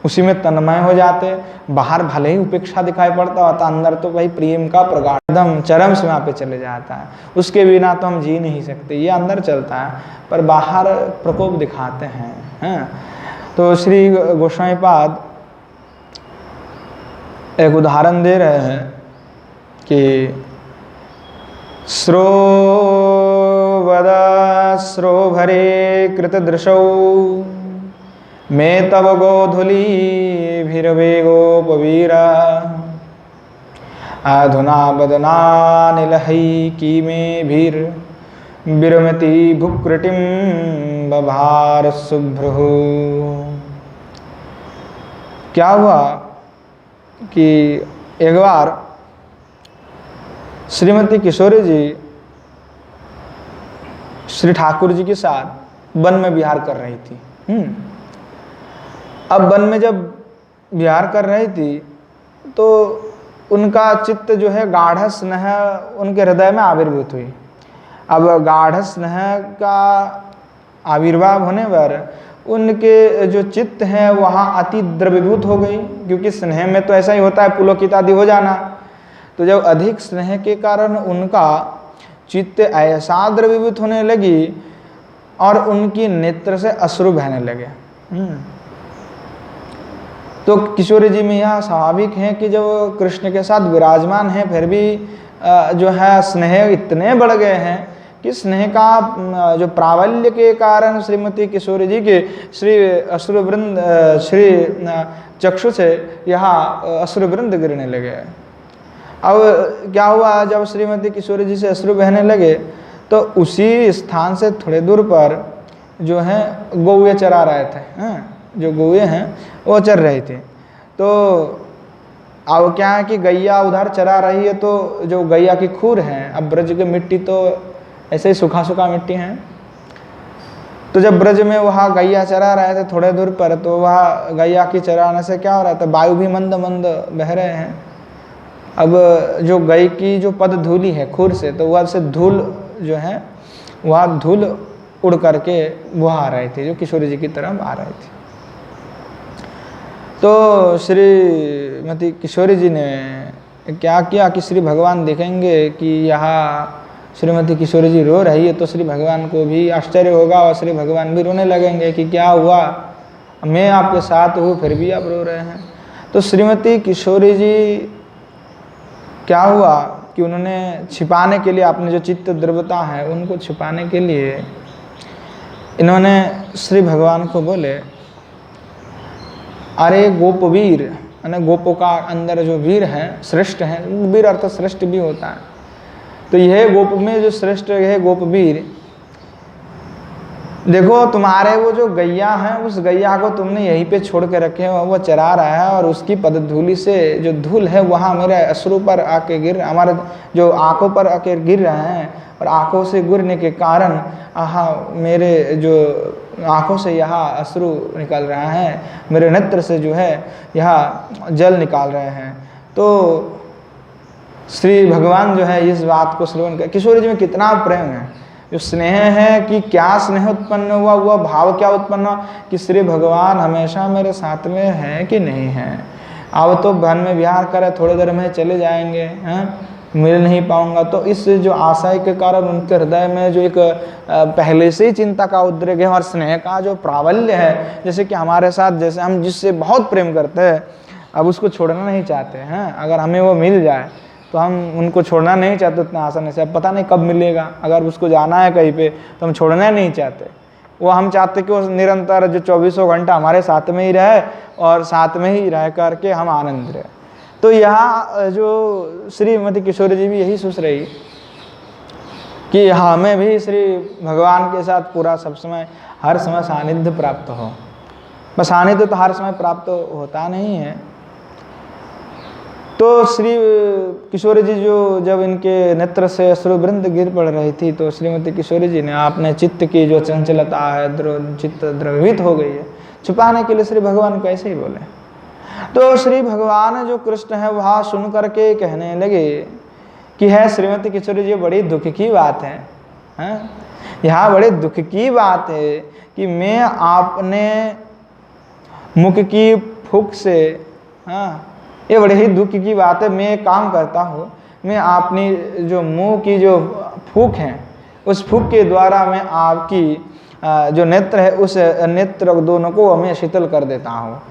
उसी में तन्मय हो जाते। बाहर भले ही उपेक्षा दिखाई पड़ता होता, अंदर तो भाई प्रेम का प्रगाढ़ एकदम चरम सीमा पे चले जाता है, उसके बिना तो हम जी नहीं सकते, ये अंदर चलता है, पर बाहर प्रकोप दिखाते हैं। तो श्री गोस्वामी पाद एक उदाहरण दे रहे हैं कि श्रोभरे कृतदृशौ में तव गोधुली भीरवेगोपवीरा अधुना बदनानिलहै की में भीर विरमति भुकृटिम बभार शुभ्रहु। क्या हुआ कि एक बार श्रीमती किशोरी जी श्री ठाकुर जी के साथ वन में विहार कर रही थी। अब वन में जब विहार कर रही थी तो उनका चित्त जो है गाढ़ स्नेह उनके हृदय में आविर्भूत हुई। अब गाढ़ स्नेह का आविर्भाव होने पर उनके जो चित्त है वहाँ अति द्रवीभूत हो गई, क्योंकि स्नेह में तो ऐसा ही होता है, पुलकित आदि हो जाना। तो जब अधिक स्नेह के कारण उनका चित्त ऐसा द्रवीभूत होने लगी और उनकी नेत्र से अश्रु बहने लगे। तो किशोरी जी में यह स्वाभाविक है कि जब कृष्ण के साथ विराजमान है, फिर भी जो है स्नेह इतने बढ़ गए हैं कि स्नेह का जो प्राबल्य के कारण श्रीमती किशोरी जी के श्री अश्रुवृंद श्री चक्षु से यहाँ अश्रुवृंद गिरने लगे। अब क्या हुआ, जब श्रीमती किशोरी जी से अश्रु बहने लगे तो उसी स्थान से थोड़े दूर पर जो है गौए चरा रहे थे, जो गौए हैं वो चर रही थी। तो अब क्या है कि गैया उधर चरा रही है, तो जो गैया की खूर है, अब ब्रज की मिट्टी तो ऐसे ही सूखा सूखा मिट्टी है, तो जब ब्रज में वहाँ गैया चरा रहे थे थोड़े दूर पर, तो वहाँ गैया की चराने से क्या हो रहा था, वायु भी मंद मंद बह रहे हैं। अब जो गाय की जो पद धूली है खूर से, तो वह से धूल जो है वह धूल उड़ करके वो आ रही थी, जो किशोरी जी की तरफ आ रही थी। तो श्रीमती किशोरी जी ने क्या किया कि श्री भगवान देखेंगे कि यहाँ श्रीमती किशोरी जी रो रही है, तो श्री भगवान को भी आश्चर्य होगा और श्री भगवान भी रोने लगेंगे कि क्या हुआ, मैं आपके साथ हूँ फिर भी आप रो रहे हैं। तो श्रीमती किशोरी जी क्या हुआ कि उन्होंने छिपाने के लिए अपने जो चित्त द्रव्यता है उनको छिपाने के लिए इन्होंने श्री भगवान को बोले, अरे गोपवीर, यानी गोपों का अंदर जो वीर है श्रेष्ठ है, वीर अर्थ श्रेष्ठ भी होता है, तो यह गोप में जो श्रेष्ठ है गोपवीर, देखो तुम्हारे वो जो गैया है उस गैया को तुमने यहीं पे छोड़ के रखे हो, वो चरा रहा है और उसकी पदधूलि से जो धूल है वहाँ मेरे अश्रु पर आके गिर, हमारे जो आंखों पर आके गिर रहे हैं, और आंखों से गिरने के कारण मेरे जो आंखों से यहाँ अश्रु निकल रहा है, मेरे नेत्र से जो है यहाँ जल निकाल रहे हैं। तो श्री भगवान जो है इस बात को श्रवण कर, किशोरी जी में कितना प्रेम है, जो स्नेह है कि क्या स्नेह उत्पन्न हुआ, वह भाव क्या उत्पन्न हुआ कि श्री भगवान हमेशा मेरे साथ में है कि नहीं है। अब तो वन में विहार करे, थोड़ी देर में चले जाएंगे, हैं मिल नहीं पाऊंगा। तो इस जो आशय के कारण उनके हृदय में जो एक पहले से ही चिंता का उद्रेक है और स्नेह का जो प्राबल्य है, जैसे कि हमारे साथ, जैसे हम जिससे बहुत प्रेम करते हैं अब उसको छोड़ना नहीं चाहते हैं, अगर हमें वो मिल जाए तो हम उनको छोड़ना नहीं चाहते उतना आसानी से। अब पता नहीं कब मिलेगा, अगर उसको जाना है कहीं पे तो हम छोड़ना नहीं चाहते। वो हम चाहते कि वो निरंतर जो 24 घंटा हमारे साथ में ही रहे और साथ में ही रह करके हम आनंद रहे। तो यहाँ जो श्रीमती किशोरी जी भी यही सोच रही कि हमें भी श्री भगवान के साथ पूरा सब समय हर समय सानिध्य प्राप्त हो। बस सानिध्य तो हर समय प्राप्त होता नहीं है। तो श्री किशोरी जी जो जब इनके नेत्र से अश्रुवृंद गिर पड़ रही थी, तो श्रीमती किशोरी जी ने अपने चित्त की जो चंचलता है, चित्त द्रवित हो गई है, छुपाने के लिए श्री भगवान को ऐसे ही बोले। तो श्री भगवान जो कृष्ण है वह सुन करके कहने लगे कि है श्रीमती किशोरी जी, बड़ी दुख की बात है, यहाँ बड़े दुख की बात है कि मैं आपने मुख की फूंक से, ये बड़े ही दुख की बात है, मैं एक काम करता हूँ, मैं अपनी जो मुंह की जो फूंक है उस फूंक के द्वारा मैं आपकी जो नेत्र है उस नेत्र दोनों को मैं शीतल कर देता हूँ।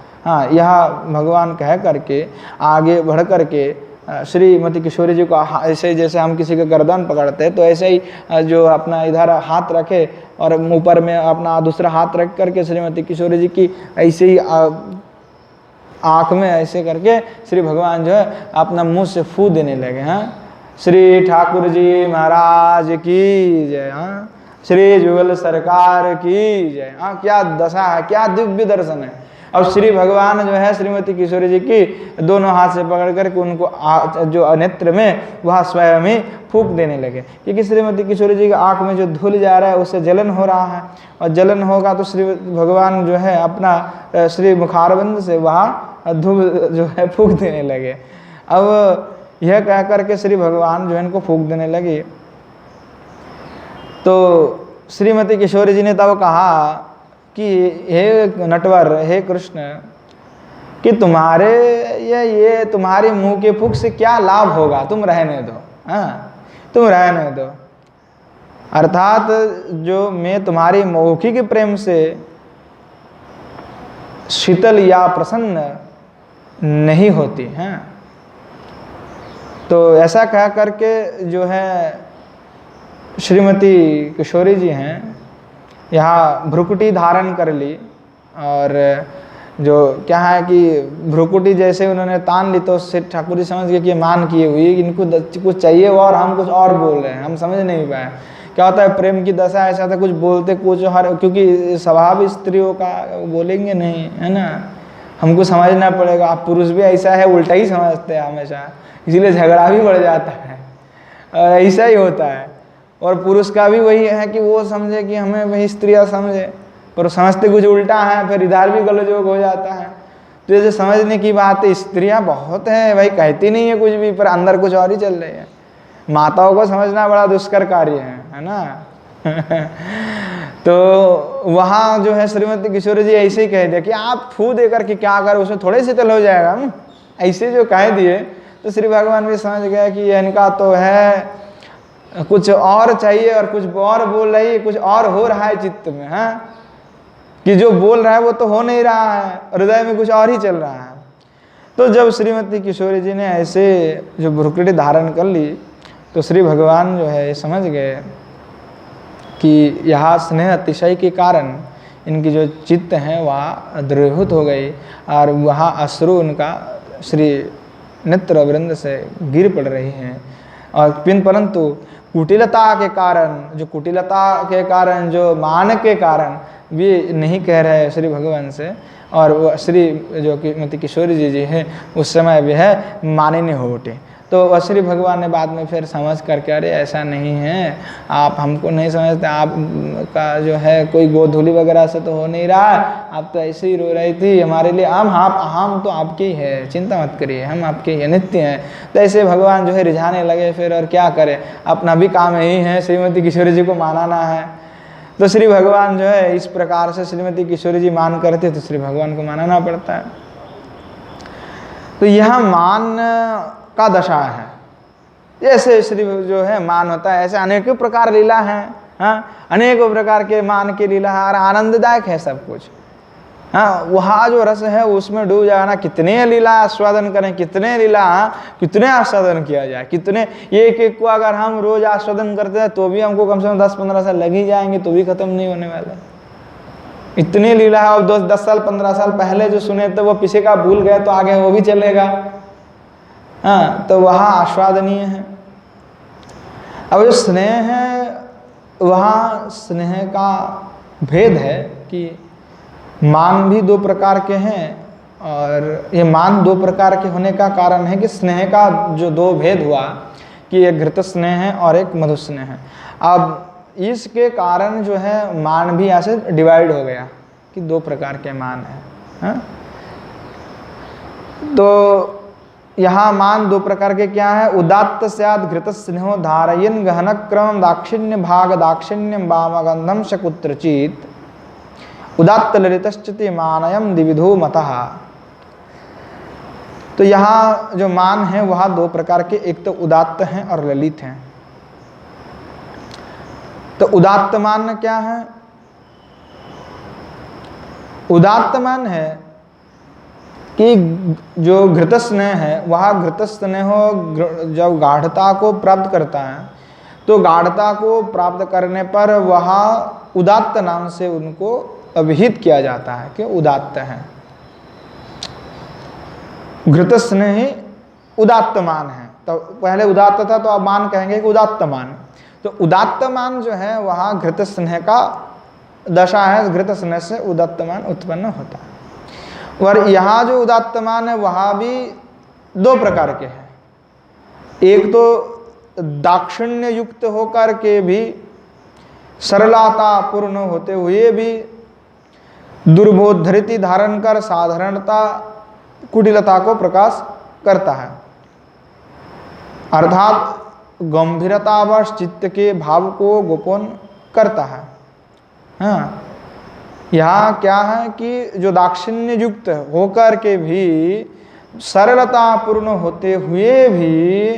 यह भगवान कह करके आगे बढ़ करके श्रीमती किशोरी जी को ऐसे जैसे हम किसी का गर्दन पकड़ते हैं तो ऐसे ही जो अपना इधर हाथ रखे और ऊपर में अपना दूसरा हाथ रख करके श्रीमती किशोरी जी की ऐसे ही आँख में ऐसे करके श्री भगवान जो है अपना मुंह से फू देने लगे। श्री ठाकुर जी महाराज की जय, श्री जुगल सरकार की जय। क्या दशा है, क्या दिव्य दर्शन है। अब श्री भगवान जो है श्रीमती किशोरी जी की दोनों हाथ से पकड़ करके उनको जो नेत्र में वह स्वयं ही फूंक देने लगे, क्योंकि श्रीमती किशोरी जी की आँख में जो धूल जा रहा है उससे जलन हो रहा है, और जलन होगा तो श्री भगवान जो है अपना श्री मुखारबंद से वह धूल जो है फूंक देने लगे। अब यह कह करके श्री भगवान जो है इनको फूंक देने लगे। तो श्रीमती किशोरी जी ने तब कहा कि हे नटवर, हे कृष्ण, कि तुम्हारे ये तुम्हारे मुंह के फूंक से क्या लाभ होगा, तुम रहने दो, तुम रहने दो। अर्थात जो मैं तुम्हारी मौखिक प्रेम से शीतल या प्रसन्न नहीं होती हैं। तो ऐसा कह करके जो है श्रीमती किशोरी जी हैं, यहाँ भ्रुकुटी धारण कर ली, और जो क्या है कि भ्रुकुटी जैसे उन्होंने तान ली तो उससे ठाकुर जी समझ गए कि ये मान किए हुई, इनको कुछ चाहिए और हम कुछ और बोल रहे हैं, हम समझ नहीं पाए। क्या होता है प्रेम की दशा ऐसा था, कुछ बोलते कुछ हर, क्योंकि स्वभाव स्त्रियों का बोलेंगे नहीं, है ना, हमको समझना पड़ेगा। आप पुरुष भी ऐसा है, उल्टा ही समझते हैं हमेशा, इसीलिए झगड़ा भी बढ़ जाता है, ऐसा ही होता है। और पुरुष का भी वही है कि वो समझे कि हमें वही स्त्रियाँ समझे, पर समझते कुछ उल्टा है, फिर इधर भी गलजोग हो जाता है। तो जैसे समझने की बात है, स्त्रियाँ बहुत हैं भाई, कहती नहीं है कुछ भी, पर अंदर कुछ और ही चल रही है। माताओं को समझना बड़ा दुष्कर कार्य है ना। तो वहाँ जो है श्रीमती किशोरी जी ऐसे ही कह दिया कि आप फू दे करके क्या कर, उसमें थोड़े शीतल हो जाएगा। ऐसे जो कह दिए तो श्री भगवान भी समझ गया कि इनका तो है कुछ और चाहिए, और कुछ और बोल रही है, कुछ और हो रहा है चित्त में, है कि जो बोल रहा है वो तो हो नहीं रहा है, हृदय में कुछ और ही चल रहा है। तो जब श्रीमती किशोरी जी ने ऐसे जो भ्रुकुटी धारण कर ली, तो श्री भगवान जो है समझ गए कि यह स्नेह अतिशय के कारण इनकी जो चित्त है वह द्रवीभूत हो गई, और वहाँ अश्रु उनका श्री नेत्र वृंद से गिर पड़ रही हैं। और परंतु कुटिलता के कारण, जो कुटिलता के कारण, जो मान के कारण वे नहीं कह रहे श्री भगवान से, और वो श्री जो कि मती किशोरी जी है उस समय वे है माने नहीं हो उठे। तो श्री भगवान ने बाद में फिर समझ करके, अरे ऐसा नहीं है, आप हमको नहीं समझते, आप का जो है कोई गोधूली वगैरह से तो हो नहीं रहा, आप तो ऐसे ही रो रही थी हमारे लिए, हम तो आपके ही है, चिंता मत करिए, हम आपके ही नित्य हैं। तो ऐसे भगवान जो है रिझाने लगे फिर, और क्या करें, अपना भी काम यही है, श्रीमती किशोरी जी को मानाना है। तो श्री भगवान जो है इस प्रकार से श्रीमती किशोरी जी मान करते, तो श्री भगवान को मानना पड़ता है। तो यह मान का दशा है, जैसे श्री जो है मान होता है, ऐसे अनेकों प्रकार लीला है, हाँ, अनेकों प्रकार के मान की लीला है, और आनंददायक है सब कुछ। हाँ, वहाँ जो रस है उसमें डूब जाना, कितने लीला आस्वादन करें, कितने लीला, कितने आस्वादन किया जाए, कितने एक एक को अगर हम रोज आस्वादन करते हैं तो भी हमको कम से कम 10-15 साल लग ही जाएंगे, तो भी खत्म नहीं होने वाला। इतनी लीला है, और 10 साल 15 साल पहले जो सुने तो वो पीछे का भूल गए, तो आगे वो भी चलेगा। हाँ, तो वहाँ आस्वादनीय है। अब जो स्नेह है, वहाँ स्नेह का भेद है कि मान भी दो प्रकार के हैं, और ये मान दो प्रकार के होने का कारण है कि स्नेह का जो दो भेद हुआ कि एक घृत स्नेह है और एक मधु स्नेह है। अब इसके कारण जो है मान भी यहाँ से डिवाइड हो गया कि दो प्रकार के मान हैं। तो यहाँ मान दो प्रकार के क्या है, उदात्त स्याद घृत स्नेहो धारयन गहन क्रम दाक्षिण्य भाग दाक्षिण्यम वामगंधम शकुत्रचित उदात्त ललितश्चिति मानयम द्विविधो मतः। तो यहाँ जो मान है वह दो प्रकार के, एक तो उदात्त हैं और ललित हैं। तो उदात्त मान क्या है, उदात्त मान है कि जो घृत स्नेह है वह घृत स्नेह जब गाढ़ता को प्राप्त करता है, तो गाढ़ता को प्राप्त करने पर वह उदात्त नाम से उनको अभिहित किया जाता है कि उदात्त है। घृत स्नेह ही उदात्त मान है। तो पहले उदात्त था, तो अब मान कहेंगे कि उदात्त मान। तो उदात्त मान जो है वहाँ घृत स्नेह का दशा है, घृत स्नेह से उदात्त मान उत्पन्न होता है। और यहाँ जो उदात्त मान है वहाँ भी दो प्रकार के हैं। एक तो दाक्षिण्य युक्त होकर के भी, सरलता पूर्ण होते हुए भी दुर्बोध धृति धारण कर साधारणता कुटिलता को प्रकाश करता है, अर्थात गंभीरतावश चित्त के भाव को गोपन करता है। हाँ, यहाँ क्या है कि जो दाक्षिण्य युक्त होकर के भी, सरलता पूर्ण होते हुए भी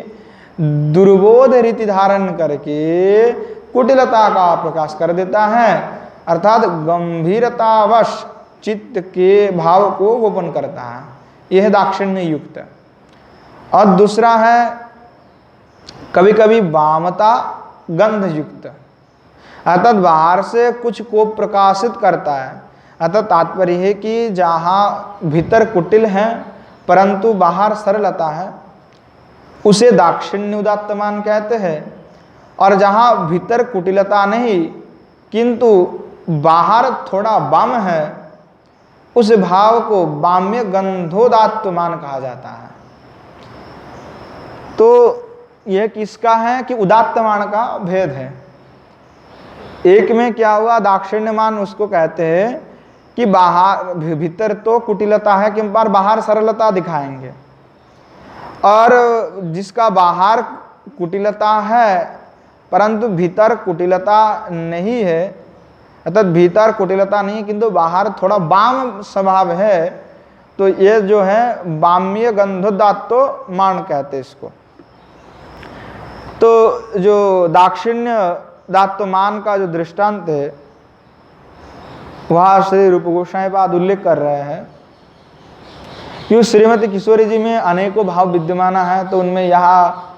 दुर्बोध रीति धारण करके कुटिलता का प्रकाश कर देता है, अर्थात गंभीरतावश चित्त के भाव को गोपन करता है। यह दाक्षिण्य युक्त है। और दूसरा है कभी कभी वामता गंध युक्त, अर्थात बाहर से कुछ को प्रकाशित करता है। अर्थात तात्पर्य है कि जहाँ भीतर कुटिल है परंतु बाहर सरलता है, उसे दाक्षिण्य उदात्तमान कहते हैं। और जहाँ भीतर कुटिलता नहीं किंतु बाहर थोड़ा बाम है, उस भाव को बाम्य गंधोदात्तमान कहा जाता है। तो यह किसका है कि उदात्तमान का भेद है। एक में क्या हुआ, दाक्षिण्यमान उसको कहते हैं कि बाहर भीतर तो कुटिलता है किंतु बाहर सरलता दिखाएंगे, और जिसका बाहर कुटिलता है परंतु भीतर कुटिलता नहीं है, अर्थात भीतर कुटिलता नहीं किंतु बाहर थोड़ा बाम स्वभाव है, तो ये जो है बाम्य गंधोदात्तो मान कहते इसको। तो जो दाक्षिण्य दात्तमान का जो दृष्टांत है वह श्री रूप गोस्वामी पाद उल्लेख कर रहे हैं कि श्रीमती किशोरी जी में अनेकों भाव विद्यमान है, तो उनमें यहाँ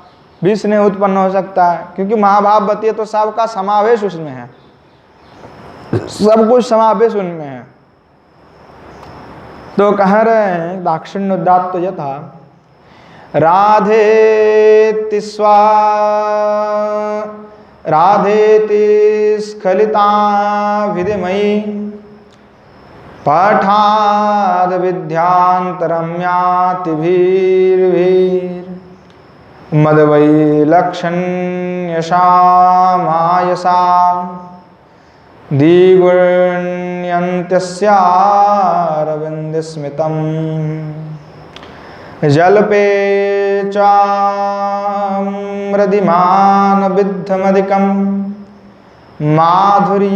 भी स्नेह उत्पन्न हो सकता है, क्योंकि महाभाव बतिये तो सबका समावेश उसमें है, सब कुछ समावेश उनमें है। तो कह रहे हैं दाक्षिण्योदात्त यथा राधेति स्खलिता विधिमयी पाठाद विद्यांतरम्यातिभीर्भीर मदवैलक्षण्यशामायसा द्विगुण्यन्त्यस्यारविन्दस्मितम् जल्पे चाम्रदिमानविद्धमधिकं माधुर्यमातन्वती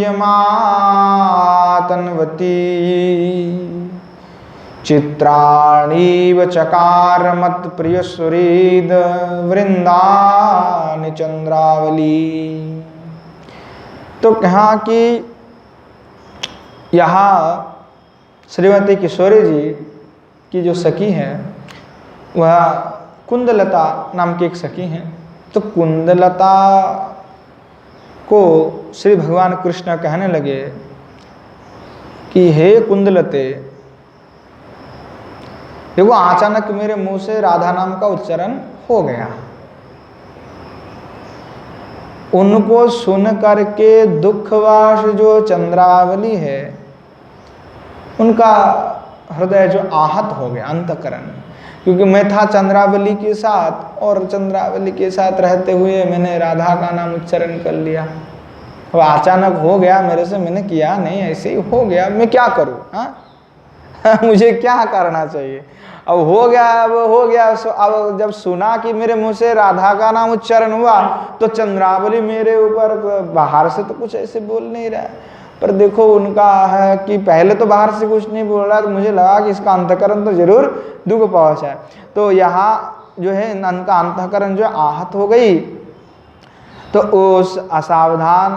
चित्राणीव चकारमत्प्रियसुहृद वृंदानि चंद्रावली। तो कहा कि यहाँ श्रीमती किशोरी जी की जो सखी हैं वह कुंदलता नाम की एक सखी हैं। तो कुंदलता को श्री भगवान कृष्ण कहने लगे कि हे कुंदलते, देखो अचानक मेरे मुंह से राधा नाम का उच्चारण हो गया। उनको सुन करके दुखवाश जो चंद्रावली है उनका हृदय जो आहत हो गया, अंतकरण, क्योंकि मैं था चंद्रावली के साथ और चंद्रावली के साथ रहते हुए मैंने राधा का नाम उच्चारण कर लिया। वो अचानक हो गया मेरे से, मैंने किया नहीं, ऐसे ही हो गया, मैं क्या करूं? मुझे क्या करना चाहिए? अब हो गया, अब हो गया। अब जब सुना कि मेरे मुंह से राधा का नाम उच्चारण हुआ तो चंद्रावली मेरे ऊपर, बाहर से तो कुछ ऐसे बोल नहीं रहा है, पर देखो उनका है कि पहले तो बाहर से कुछ नहीं बोल रहा, तो मुझे लगा कि इसका अंतःकरण तो जरूर दुख पहुंचा है। तो यहाँ जो है इनका अंतःकरण जो आहत हो गई, तो उस असावधान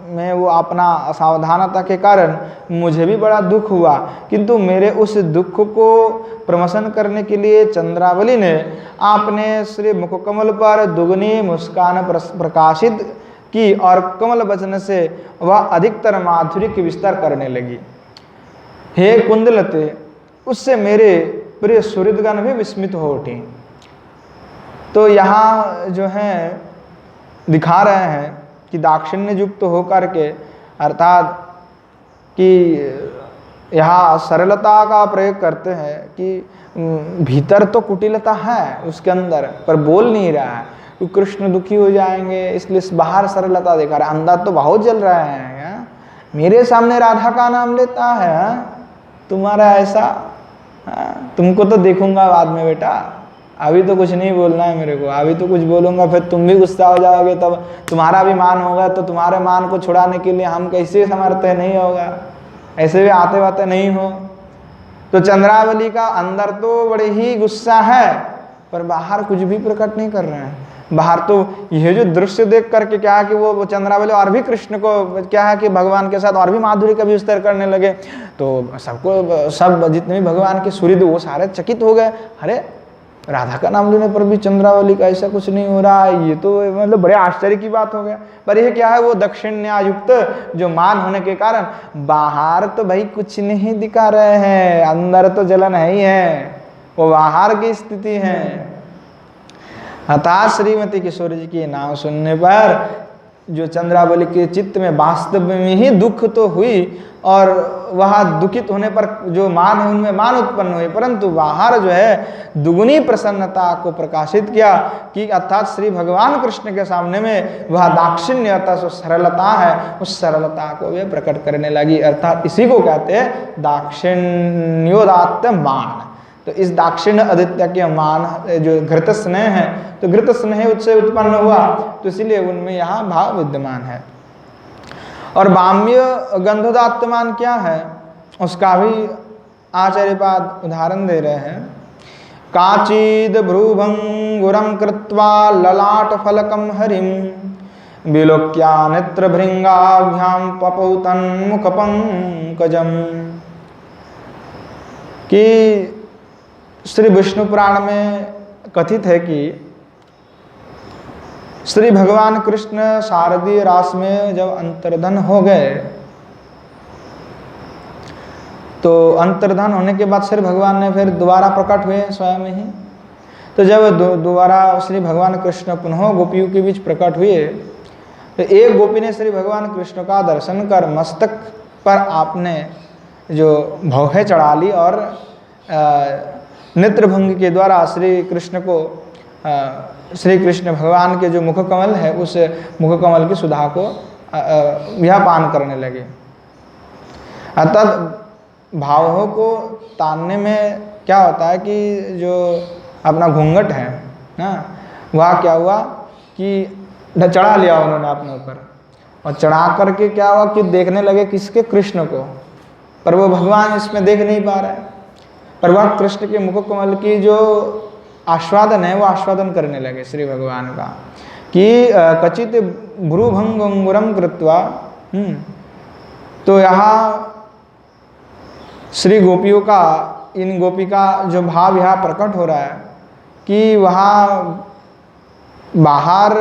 में वो अपना असावधानता के कारण मुझे भी बड़ा दुख हुआ, किंतु मेरे उस दुख को प्रमोशन करने के लिए चंद्रावली ने आपने श्री मुखकमल पर दुगनी मुस्कान प्रकाशित की और कमल वचन से वह अधिकतर माधुर्य की विस्तार करने लगी। हे कुंदलते, उससे मेरे प्रिय सुहृदगण भी विस्मित हो उठी। तो यहाँ जो है दिखा रहे हैं कि दाक्षिण्य युक्त होकर के, अर्थात कि यहाँ सरलता का प्रयोग करते हैं कि भीतर तो कुटिलता है उसके अंदर, पर बोल नहीं रहा है, तो कृष्ण दुखी हो जाएंगे, इसलिए बाहर सरलता दिखा रहा है, अंदर तो बहुत जल रहा है। मेरे सामने राधा का नाम लेता है, तुम्हारा ऐसा, तुमको तो देखूंगा बाद में बेटा, अभी तो कुछ नहीं बोलना है मेरे को, अभी तो कुछ बोलूंगा फिर तुम भी गुस्सा हो जाओगे, तब तुम्हारा भी मान होगा, तो तुम्हारे मान को छुड़ाने के लिए हम कैसे समर्थ नहीं होगा, ऐसे भी आते बाते नहीं हो। तो चंद्रावली का अंदर तो बड़े ही गुस्सा है, पर बाहर कुछ भी प्रकट नहीं कर रहे हैं। बाहर तो यह जो दृश्य देख करके क्या है कि वो चंद्रावली और भी कृष्ण को क्या है कि भगवान के साथ और भी माधुर्य का विस्तार करने लगे। तो सबको, सब जितने भी भगवान के सुहृद वो सारे चकित हो गए, अरे राधा का नाम लेने पर भी चंद्रावली का ऐसा कुछ नहीं हो रहा है, ये तो मतलब बड़े आश्चर्य की बात हो गया। पर यह क्या है, वो दक्षिण्यायुक्त जो मान होने के कारण बाहर तो भाई कुछ नहीं दिखा रहे हैं, अंदर तो जलन है ही है, वो बाहर की स्थिति है। अतः श्रीमती किशोरी जी की नाम सुनने पर जो चंद्रावली के चित्त में वास्तव में ही दुख तो हुई, और वह दुखित होने पर जो मान है उनमें मान उत्पन्न हुई, परंतु बाहर जो है दुगुनी प्रसन्नता को प्रकाशित किया कि अर्थात श्री भगवान कृष्ण के सामने में वह दाक्षिण्यता जो सरलता है, उस सरलता को वे प्रकट करने लगी। अर्थात इसी को कहते हैं दाक्षिण्योदात्त मान। तो इस दाक्षिण्य आदित्य के मान जो घृत स्नेह है, तो घृत स्नेह उससे उत्पन्न हुआ, तो इसलिए उनमें यहाँ भाव विद्यमान है। और बाम्य गंधोदात्मान क्या है, उसका भी आचार्यपाद उदाहरण दे रहे हैं। काचिद भ्रूभंगुरम कृत्वा ललाट फलकम हरिम विलोक्या नेत्र भृंगाभ्याम पपौतन मुख पंकजम। कि श्री विष्णु पुराण में कथित है कि श्री भगवान कृष्ण शारदीय रास में जब अंतर्धन हो गए, तो अंतर्धन होने के बाद श्री भगवान ने फिर दोबारा प्रकट हुए स्वयं ही। तो जब दोबारा श्री भगवान कृष्ण पुनः गोपियों के बीच प्रकट हुए, तो एक गोपी ने श्री भगवान कृष्ण का दर्शन कर मस्तक पर आपने जो भौहें चढ़ा ली और नेत्रभंग के द्वारा श्री कृष्ण को श्री कृष्ण भगवान के जो मुख कमल है, उस मुख कमल की सुधा को व्यापान करने लगे। अर्थात भावों को तानने में क्या होता है कि जो अपना घूंघट है ना, वह क्या हुआ कि चढ़ा लिया उन्होंने अपने ऊपर, और चढ़ा करके क्या हुआ कि देखने लगे किसके, कृष्ण को, पर वो भगवान इसमें देख नहीं पा रहे, पर वह कृष्ण के मुख कमल की जो आस्वादन है वो आस्वादन करने लगे श्री भगवान का। कि कचित भ्रूभंगुरम कृत्वा, तो यहाँ श्री गोपियों का, इन गोपी का जो भाव यहाँ प्रकट हो रहा है कि वहाँ बाहर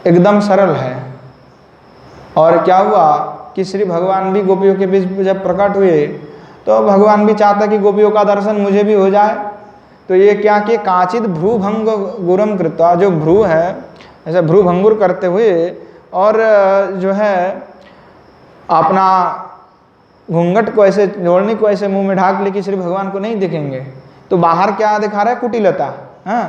एकदम सरल है, और क्या हुआ कि श्री भगवान भी गोपियों के बीच जब प्रकट हुए, तो भगवान भी चाहता कि गोपियों का दर्शन मुझे भी हो जाए। तो ये क्या कि काचित भ्रूभंग गुरम कृत्वा, जो भ्रू है ऐसे भ्रूभंगुर करते हुए, और जो है अपना घूंघट को ऐसे, जोड़नी को ऐसे मुंह में ढाक ले कि श्री भगवान को नहीं दिखेंगे। तो बाहर क्या दिखा रहा है, कुटिलता, हाँ,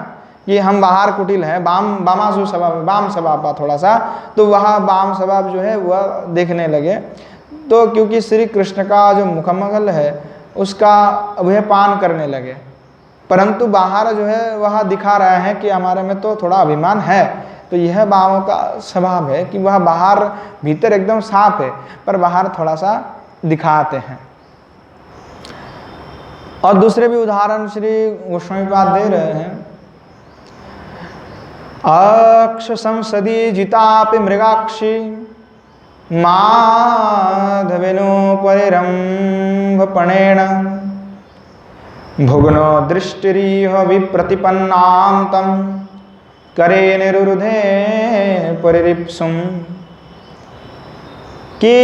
कि हम बाहर कुटिल हैं, बामासु स्वभाव, बाम स्वभाव थोड़ा सा, तो वह बाम स्वभाव जो है वह देखने लगे। तो क्योंकि श्री कृष्ण का जो मुखमंगल है उसका वह पान करने लगे, परंतु बाहर जो है वह दिखा रहा है कि हमारे में तो थोड़ा अभिमान है। तो यह बामों का स्वभाव है कि वह बाहर, भीतर एकदम साफ है, पर बाहर थोड़ा सा दिखाते हैं। और दूसरे भी उदाहरण श्री गोस्वामीपाद दे रहे हैं। अक्ष संसदी जितापि मृगाक्षी माधवेनो परिरंभपणेन भुग्नो दृष्टिरिह विप्रतिपन्नां तं करे निरुरुधे परिरिप्सुम। कि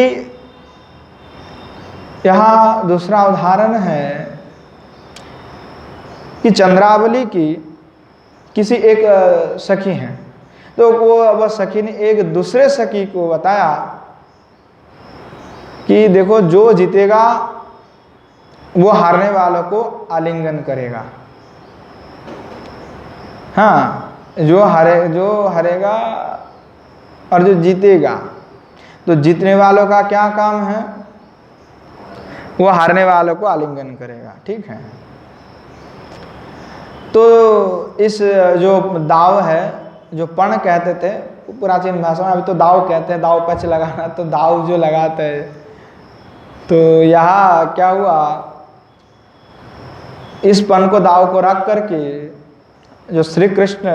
यहाँ दूसरा उदाहरण है कि चंद्रावली की किसी एक सखी हैं, तो वह सखी ने एक दूसरे सखी को बताया कि देखो जो जीतेगा वो हारने वालों को आलिंगन करेगा, हाँ, जो हारेगा और जो जीतेगा, तो जीतने वालों का क्या काम है, वो हारने वालों को आलिंगन करेगा, ठीक है। तो इस जो दाव है, जो पण कहते थे प्राचीन भाषा में, अभी तो दाव कहते हैं, दाव पैच लगाना, तो दाव जो लगाते हैं। तो यहाँ क्या हुआ, इस पन को, दाव को रख करके जो श्री कृष्ण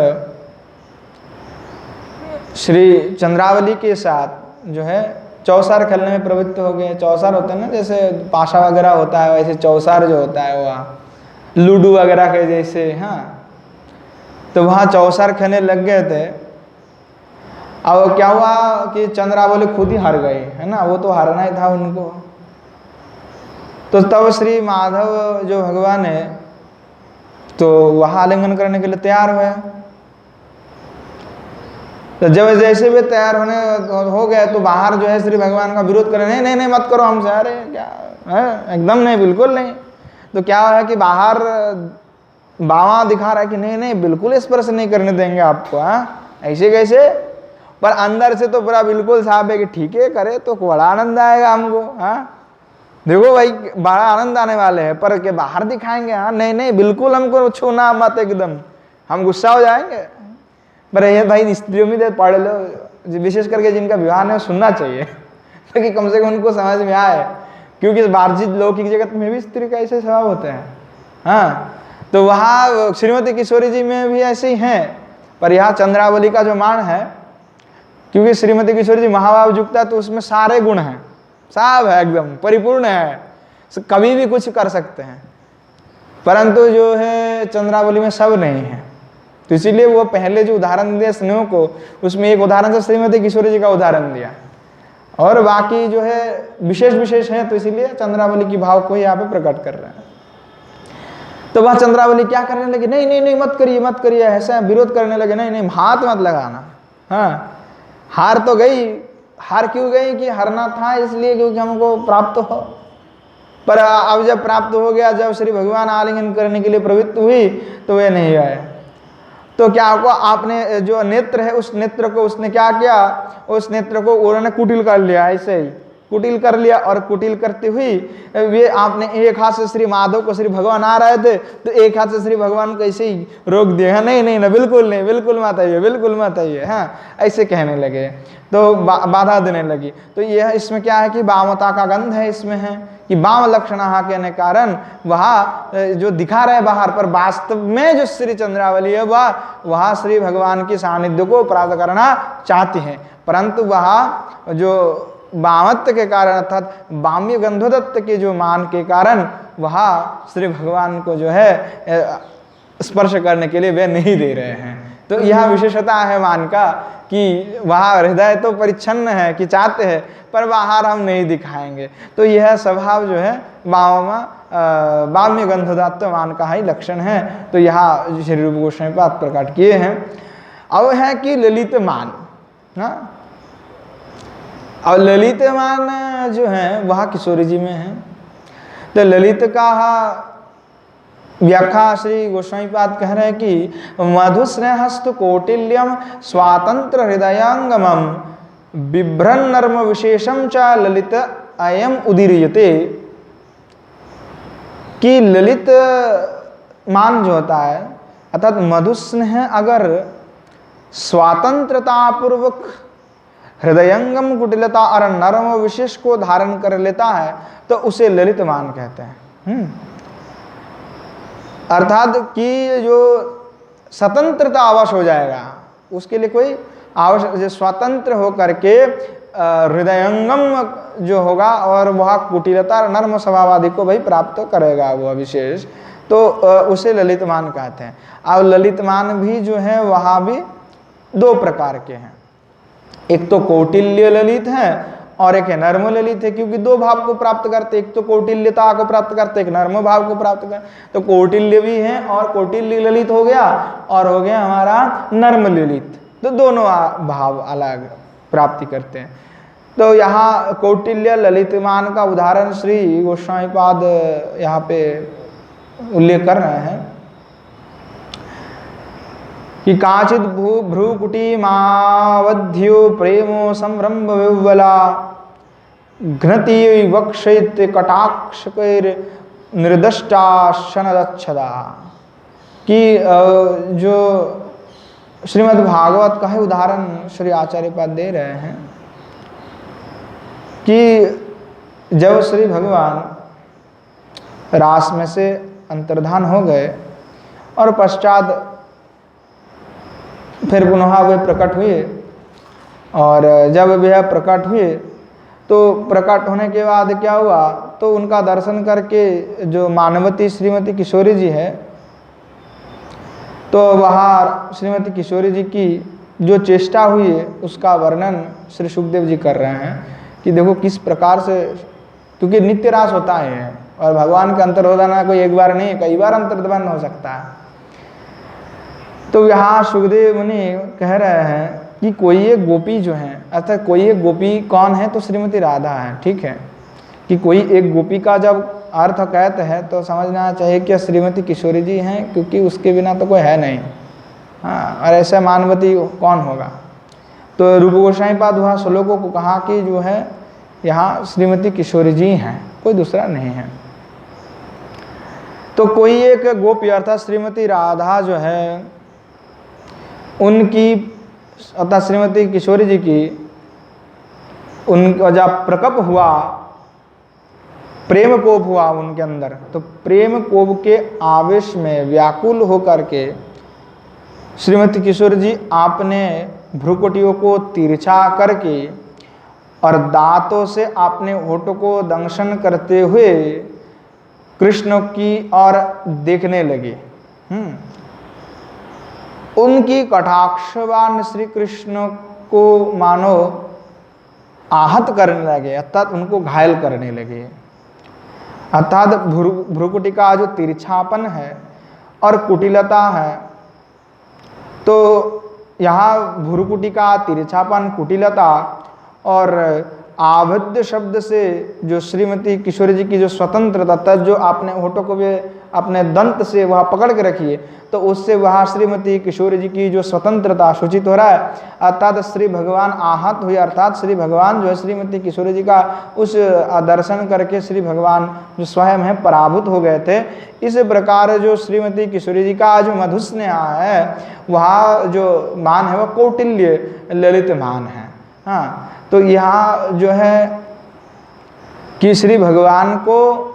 श्री चंद्रावली के साथ जो है चौसार खेलने में प्रवृत्त हो गए। चौसार होते हैं ना, जैसे पाशा वगैरह होता है, वैसे चौसार जो होता है वह, लूडो वगैरह के जैसे। हाँ, तो वहाँ चौसर खेलने लग गए थे। अब क्या हुआ कि चंद्रावली खुद ही हार गई, है ना, वो तो हारना ही था उनको। तो तब श्री माधव जो भगवान है तो वहाँ आलिंगन करने के लिए तैयार हुए। तो जब जैसे वे तैयार होने हो गए तो बाहर जो है श्री भगवान का विरोध करें, नहीं नहीं नहीं मत करो हमसे, अरे क्या है, एकदम नहीं, बिल्कुल नहीं। तो क्या है कि बाहर बावा दिखा रहा है कि नहीं नहीं बिल्कुल स्पर्श नहीं करने देंगे आपको। हाँ, ऐसे कैसे, पर अंदर से तो पूरा बिल्कुल साफ है कि ठीक है करे तो बड़ा आनंद आएगा हमको। हाँ, देखो भाई बड़ा आनंद आने वाले हैं, पर के बाहर दिखाएंगे, हाँ नहीं नहीं बिल्कुल हमको छूना मत, एकदम हम गुस्सा हो जाएंगे। पर ये भाई स्त्रियों में पढ़ लो, विशेष करके जिनका विवाह है सुनना चाहिए ताकि कम से कम उनको समझ में आए, क्योंकि बार्जित लौकिक जगत में भी स्त्री का ऐसे स्वभाव होते हैं। हाँ, तो वहाँ श्रीमती किशोरी जी में भी ऐसे ही हैं, पर यहाँ चंद्रावली का जो मान है, क्योंकि श्रीमती किशोरी जी महाभाव युक्त है तो उसमें सारे गुण हैं, सब है, एकदम परिपूर्ण है, कभी भी कुछ कर सकते हैं। परंतु जो है चंद्रावली में सब नहीं है, तो इसीलिए वो पहले जो उदाहरण दिया स्नेह को, उसमें एक उदाहरण से श्रीमती किशोरी जी का उदाहरण दिया, और बाकी जो है विशेष विशेष है, तो इसीलिए चंद्रावली की भाव को यहाँ पे प्रकट कर रहे हैं। तो वह चंद्रावली क्या करने लगे, नहीं नहीं नहीं मत करिए मत करिए, ऐसा विरोध करने लगे, नहीं नहीं हाथ मत लगाना। हाँ, हार तो गई, हार क्यों गई कि हारना था इसलिए क्योंकि हमको प्राप्त हो, पर अब जब प्राप्त हो गया, जब श्री भगवान आलिंगन करने के लिए प्रवृत्त हुई तो वे नहीं आए। तो क्या हुआ, आपने जो नेत्र है उस नेत्र को उसने क्या किया, उस नेत्र को उन्होंने कुटिल कर लिया, ऐसे ही कुटिल कर लिया, और कुटिल करते हुए वे आपने एक हाथ से श्री माधव को, श्री भगवान आ रहे थे तो एक हाथ से श्री भगवान को ऐसे ही रोक दिया, नहीं नहीं ना बिल्कुल नहीं, बिल्कुल मत आइए, बिल्कुल मत आइए। हाँ, ऐसे कहने लगे, तो बाधा देने लगी। तो यह इसमें क्या है कि वामता का गंध है, इसमें है कि वाम लक्षण कहने कारण वहाँ जो दिखा रहे बाहर, पर वास्तव में जो श्री चंद्रावली है वह श्री भगवान की सानिध्य को प्राप्त करना चाहती हैं, परंतु वहाँ जो वामत्व के कारण अर्थात वाम्य गंधोदत्त के जो मान के कारण वहाँ श्री भगवान को जो है स्पर्श करने के लिए वे नहीं दे रहे हैं। तो यह विशेषता है मान का कि वहाँ हृदय तो परिच्छन्न है कि चाहते हैं, पर बाहर हम नहीं दिखाएंगे। तो यह स्वभाव जो है वाम्य गंधोदत्त मान का ही लक्षण है। तो यहाँ श्री रूप गोस्वामी पाद प्रकट किए हैं। अब है कि ललित मान। हाँ, और ललित मान जो है वह किशोरी जी में है। तो ललित का व्याख्या श्री गोस्वामी पाद कह रहे हैं कि मधुस्नेहस्तु कौटिल्यम स्वातंत्र हृदयांगमम बिभ्रन नर्म विशेषम च ललित अयम उदीर्यते। कि ललित मान जो होता है अर्थात मधुस्नेह अगर स्वातंत्रता पूर्वक हृदयंगम कुटिलता और नर्म विशेष को धारण कर लेता है तो उसे ललित मान कहते हैं। अर्थात कि जो स्वतंत्रता अवश्य हो जाएगा, उसके लिए कोई आवश्यक स्वतंत्र होकर के हृदयंगम जो होगा और वह कुटिलता नर्म स्वभाव आदि को भाई प्राप्त करेगा वह विशेष, तो उसे ललित मान कहते हैं। अब ललित मान भी जो है वहाँ भी दो प्रकार के हैं, एक तो कौटिल्य ललित है और एक है नर्म ललित है, क्योंकि दो भाव को प्राप्त करते, एक तो कौटिल्यता को प्राप्त करते, एक नर्म भाव को प्राप्त करते। तो कौटिल्य भी है और कौटिल्य ललित हो गया और हो गया हमारा नर्म ललित, तो दोनों भाव अलग प्राप्ति करते हैं। तो यहाँ कौटिल्य ललित मान का उदाहरण श्री गोस्वामी पाद यहाँ पे उल्लेख कर रहे हैं कि काचिद भ्रूकुटी मावध्यो प्रेमो संरंभ विह्वला घ्नति वक्षैत कटाक्षकैर निर्दष्टा शनदच्छदा। कि जो श्रीमद् भागवत का ही उदाहरण श्री आचार्य पाद दे रहे हैं कि जब श्री भगवान रास में से अंतर्धान हो गए और पश्चात फिर पुनः वे प्रकट हुए, और जब वह प्रकट हुए तो प्रकट होने के बाद क्या हुआ, तो उनका दर्शन करके जो मानवती श्रीमती किशोरी जी है, तो वहाँ श्रीमती किशोरी जी की जो चेष्टा हुई है उसका वर्णन श्री सुखदेव जी कर रहे हैं कि देखो किस प्रकार से, क्योंकि नित्य रास होता है और भगवान का अंतर्धान कोई एक बार नहीं कई बार अंतर्धान हो सकता है। तो यहाँ सुखदेव मुनि कह रहे हैं कि कोई एक गोपी जो है, अर्थात कोई एक गोपी कौन है, तो श्रीमती राधा है, ठीक है। कि कोई एक गोपी का जब अर्थ कहते हैं तो समझना चाहिए कि श्रीमती किशोरी जी हैं, क्योंकि उसके बिना तो कोई है नहीं। हाँ, और ऐसा मानवती कौन होगा। तो रूप गोस्वामी पाद वहाँ श्लोकों को कहा कि जो है यहाँ श्रीमती किशोरी जी हैं, कोई दूसरा नहीं है। तो कोई एक गोपी अर्थात श्रीमती राधा जो है उनकी, अर्थात श्रीमती किशोरी जी की, उनका जब प्रकट हुआ, प्रेम कोप हुआ उनके अंदर, तो प्रेम कोप के आवेश में व्याकुल होकर के श्रीमती किशोरी जी आपने भ्रुकुटियों को तिरछा करके और दांतों से आपने होठों को दंशन करते हुए कृष्ण की ओर देखने लगे। उनकी कटाक्षवान श्री कृष्ण को मानो आहत करने लगे, अर्थात उनको घायल करने लगे। अर्थात भ्रुकुटी का जो तिरछापन है और कुटिलता है, तो यहाँ भ्रुकुटी का तिरछापन, कुटिलता और आबद्ध शब्द से जो श्रीमती किशोरी जी की जो स्वतंत्रता, तब जो आपने होठों को भी अपने दंत से वह पकड़ के रखी है, तो उससे वहाँ श्रीमती किशोरी जी की जो स्वतंत्रता सूचित हो रहा है। अर्थात श्री भगवान आहत हुए, अर्थात श्री भगवान जो है श्रीमती किशोरी जी का उस दर्शन करके श्री भगवान जो स्वयं है पराभूत हो गए थे। इस प्रकार जो श्रीमती किशोरी जी का जो मधुस्नेह है, वहाँ जो मान है वह कौटिल्य ललित मान है। हाँ, तो यहाँ जो है कि श्री भगवान को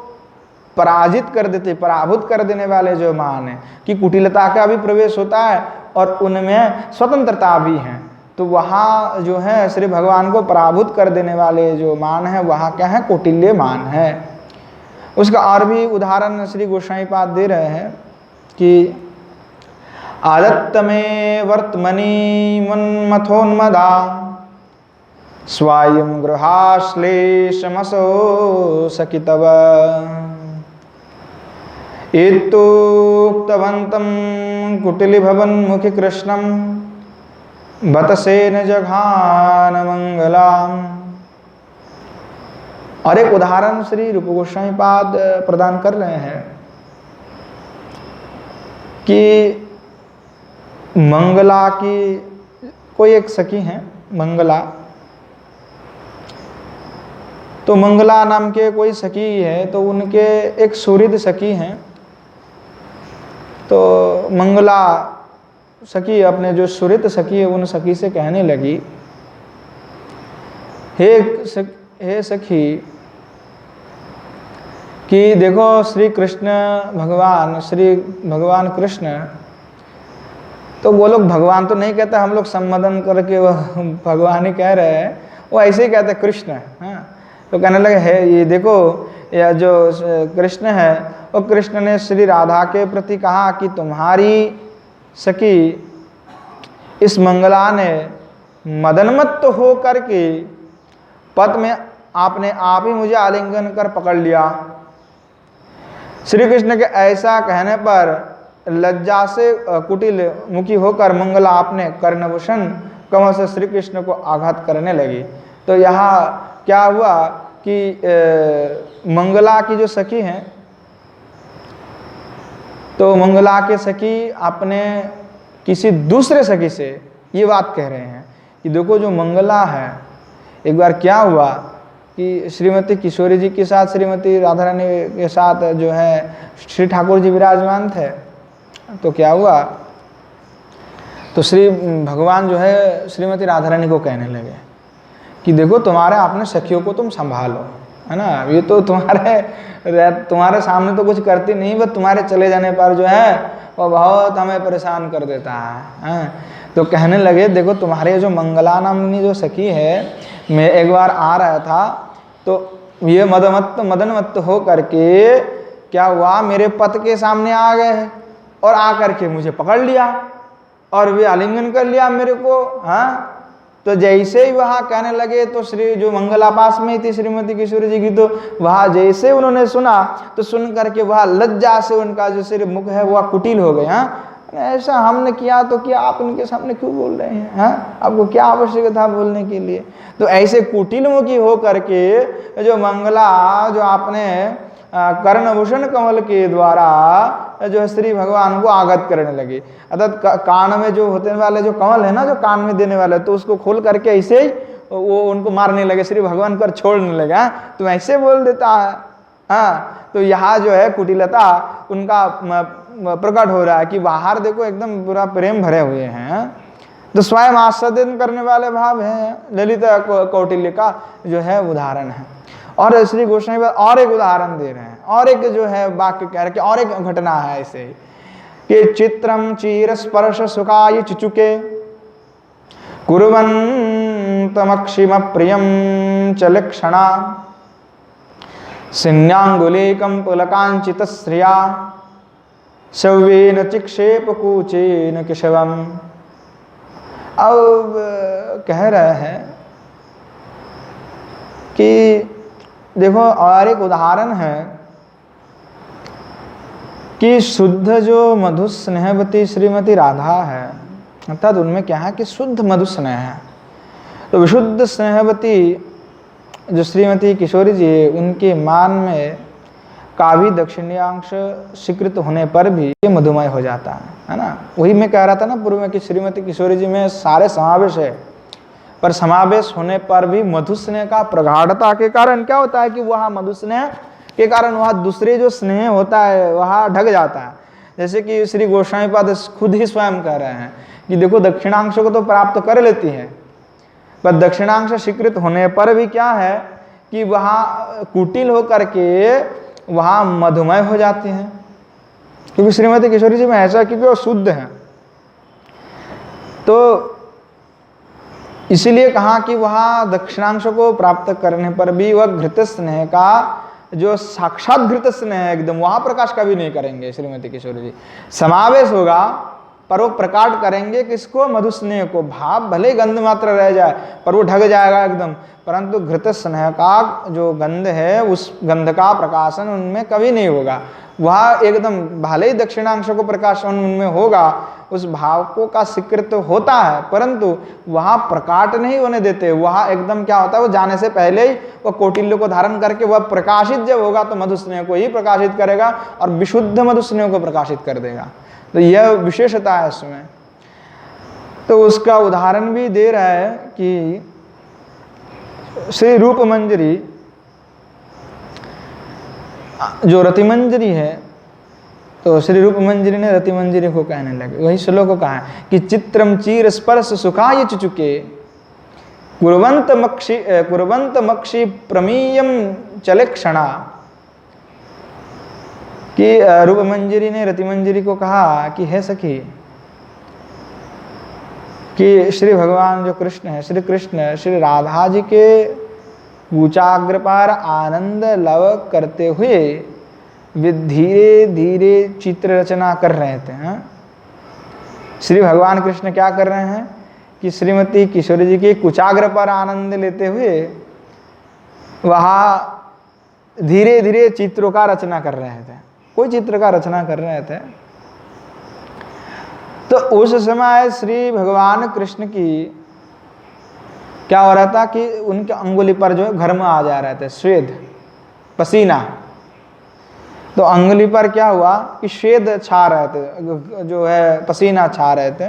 पराजित कर देते, पराभूत कर देने वाले जो मान है, कि कुटिलता का भी प्रवेश होता है और उनमें स्वतंत्रता भी है। तो वहाँ जो है श्री भगवान को पराभूत कर देने वाले जो मान है, वहाँ क्या है, कौटिल्य मान है। उसका और भी उदाहरण श्री गोस्वामी पाद दे रहे हैं कि आदत्त में वर्तमनी मन्मथोन्मदा स्वायं गृहाश्लेषमसो सकितव एतोक्तवन्तं कुटिलभवन्मुखि कृष्णं बतसेन जघान मंगलाम। और एक उदाहरण श्री रूप गोस्वामी पाद प्रदान कर रहे हैं कि मंगला की कोई एक सखी है, मंगला। तो मंगला नाम के कोई सखी है, तो उनके एक सुहृद सखी हैं। तो मंगला सखी अपने जो सुहृद सखी है उन सखी से कहने लगी, हे सखी कि देखो श्री कृष्ण भगवान, श्री भगवान कृष्ण, तो वो लोग भगवान तो नहीं कहते, हम लोग संबोधन करके वह भगवान ही कह रहे हैं, वो ऐसे ही कहते कृष्ण। हाँ, तो कहने लगे है ये देखो, यह जो कृष्ण है, वो कृष्ण ने श्री राधा के प्रति कहा कि तुम्हारी सखी इस मंगला ने मदनमत्त हो करके पद में आपने आप ही मुझे आलिंगन कर पकड़ लिया। श्री कृष्ण के ऐसा कहने पर लज्जा से कुटिल मुखी होकर मंगला अपने कर्णभूषण कमल से श्री कृष्ण को आघात करने लगी। तो यहाँ क्या हुआ कि मंगला की जो सखी हैं, तो मंगला के सखी अपने किसी दूसरे सखी से ये बात कह रहे हैं कि देखो जो मंगला है, एक बार क्या हुआ कि श्रीमती किशोरी जी के साथ, श्रीमती राधा रानी के साथ जो है श्री ठाकुर जी विराजमान थे। तो क्या हुआ, तो श्री भगवान जो है श्रीमती राधा रानी को कहने लगे कि देखो तुम्हारे अपने सखियों को तुम संभालो, है ना, ये तो तुम्हारे सामने तो कुछ करती नहीं, बस तुम्हारे चले जाने पर जो है वो बहुत हमें परेशान कर देता है। तो कहने लगे देखो तुम्हारे जो मंगला नामनी जो सखी है, मैं एक बार आ रहा था तो ये मदनमत्त हो करके क्या हुआ, मेरे पति के सामने आ गए और आकर के मुझे पकड़ लिया और वे आलिंगन कर लिया मेरे को। हाँ, तो जैसे ही वहां कहने लगे तो श्री जो मंगला पास में ही थी श्रीमती किशोरी जी की, तो वहां जैसे उन्होंने सुना तो सुन करके वह लज्जा से उनका जो सिर मुख है वह कुटिल हो गया। ऐसा हमने किया तो क्या, आप उनके सामने क्यों बोल रहे हैं? हाँ, आपको क्या आवश्यकता था बोलने के लिए? तो ऐसे कुटिल मुखी हो करके जो मंगला जो आपने कर्णभूषण कमल के द्वारा जो श्री भगवान को आगत करने लगे, अर्थात कान में जो होने वाले जो कमल है ना, जो कान में देने वाले, तो उसको खोल करके ऐसे ही वो उनको मारने लगे, श्री भगवान कर छोड़ने लगा। तो ऐसे बोल देता है। हाँ, तो यहाँ जो है कुटिलता उनका प्रकट हो रहा है कि बाहर देखो एकदम पूरा प्रेम भरे हुए हैं, तो स्वयं आस्वादन करने वाले भाव है। ललिता कौटिल्य का जो है उदाहरण है। और श्री गोस्वामी और एक उदाहरण दे रहे हैं, और एक जो है वाक्य कह रहे कि और एक घटना है ऐसे ही कि चित्रम चीर स्पर्श सुखाय चुचुके कुर्वन्तमक्षिम प्रियम चलक्षणा सिन्यांगुलीकं पुलकांचित श्रिया शव्येन चिक्षेप कूचेन केशवम। अब कह रहे हैं कि देखो, और एक उदाहरण है कि शुद्ध जो मधु स्नेहवती श्रीमती राधा है, अर्थात उनमें क्या है कि शुद्ध मधु स्नेह है। तो विशुद्ध स्नेहवती जो श्रीमती किशोरी जी, उनके मान में काव्य दक्षिणांश स्वीकृत होने पर भी ये मधुमय हो जाता है ना। वही मैं कह रहा था ना पूर्व में कि श्रीमती किशोरी जी में सारे समावेश है, पर समावेश होने पर भी मधु स्नेह का प्रगाढ़ता के कारण क्या होता है कि वह मधु स्नेह के कारण वह दूसरे जो स्नेह होता है वह ढक जाता है। जैसे कि श्री गोस्वामी पाद खुद ही स्वयं कह रहे हैं कि देखो, दक्षिणांश को तो प्राप्त कर लेती है, पर दक्षिणांश स्वीकृत होने पर भी क्या है कि वहाँ कुटिल होकर के वहाँ मधुमय हो जाती हैं। क्योंकि श्रीमती किशोरी जी में ऐसा, क्योंकि वो शुद्ध है, तो इसीलिए कहा कि वहाँ दक्षिणांश को प्राप्त करने पर भी वह घृत स्नेह का जो साक्षात घृत स्नेह है एकदम, वहाँ प्रकाश कभी नहीं करेंगे श्रीमती किशोरी जी। समावेश होगा पर वो प्रकाट करेंगे किसको? मधु स्नेह को। भाव भले गंध मात्र रह जाए पर वो ढक जाएगा एकदम, परंतु घृत स्नेह का जो गंध है उस गंध का प्रकाशन उनमें कभी नहीं होगा। वह एकदम भले ही दक्षिणांश को प्रकाशन उनमें होगा, उस भाव को का स्वीकृत होता है, परंतु वहाँ प्रकाट नहीं होने देते। वहाँ एकदम क्या होता है, वो जाने से पहले ही वह कौटिल्य को धारण करके वह प्रकाशित जब होगा तो मधु स्नेह को ही प्रकाशित करेगा और विशुद्ध मधु स्नेह को प्रकाशित कर देगा। तो यह विशेषता है इसमें। तो उसका उदाहरण भी दे रहा है कि श्री रूप मंजरी जो रतिमंजरी है, तो श्री रूप मंजरी ने रतिमंजरी को कहने लगे, वही श्लोक को कहा कि चित्रम चीर स्पर्श सुखाय चुचुके कुर्वन्त मक्षी प्रमीयम चलक्षणा। कि रूप मंजरी ने रतिमंजरी को कहा कि हे सखी, कि श्री भगवान जो कृष्ण है, श्री कृष्ण श्री राधा जी के ऊचाग्र पर आनंद लव करते हुए वे धीरे धीरे चित्र रचना कर रहे थे। श्री भगवान कृष्ण क्या कर रहे हैं कि श्रीमती किशोरी जी के कुचाग्र पर आनंद लेते हुए वहाँ धीरे धीरे चित्रों का रचना कर रहे थे, कोई चित्र का रचना कर रहे थे। तो उस समय श्री भगवान कृष्ण की क्या हो रहा था कि उनके अंगुली पर जो घर्म आ जा रहे थे, स्वेद पसीना। तो अंगुली पर क्या हुआ कि श्वेद छा रहे थे, जो है पसीना छा रहे थे।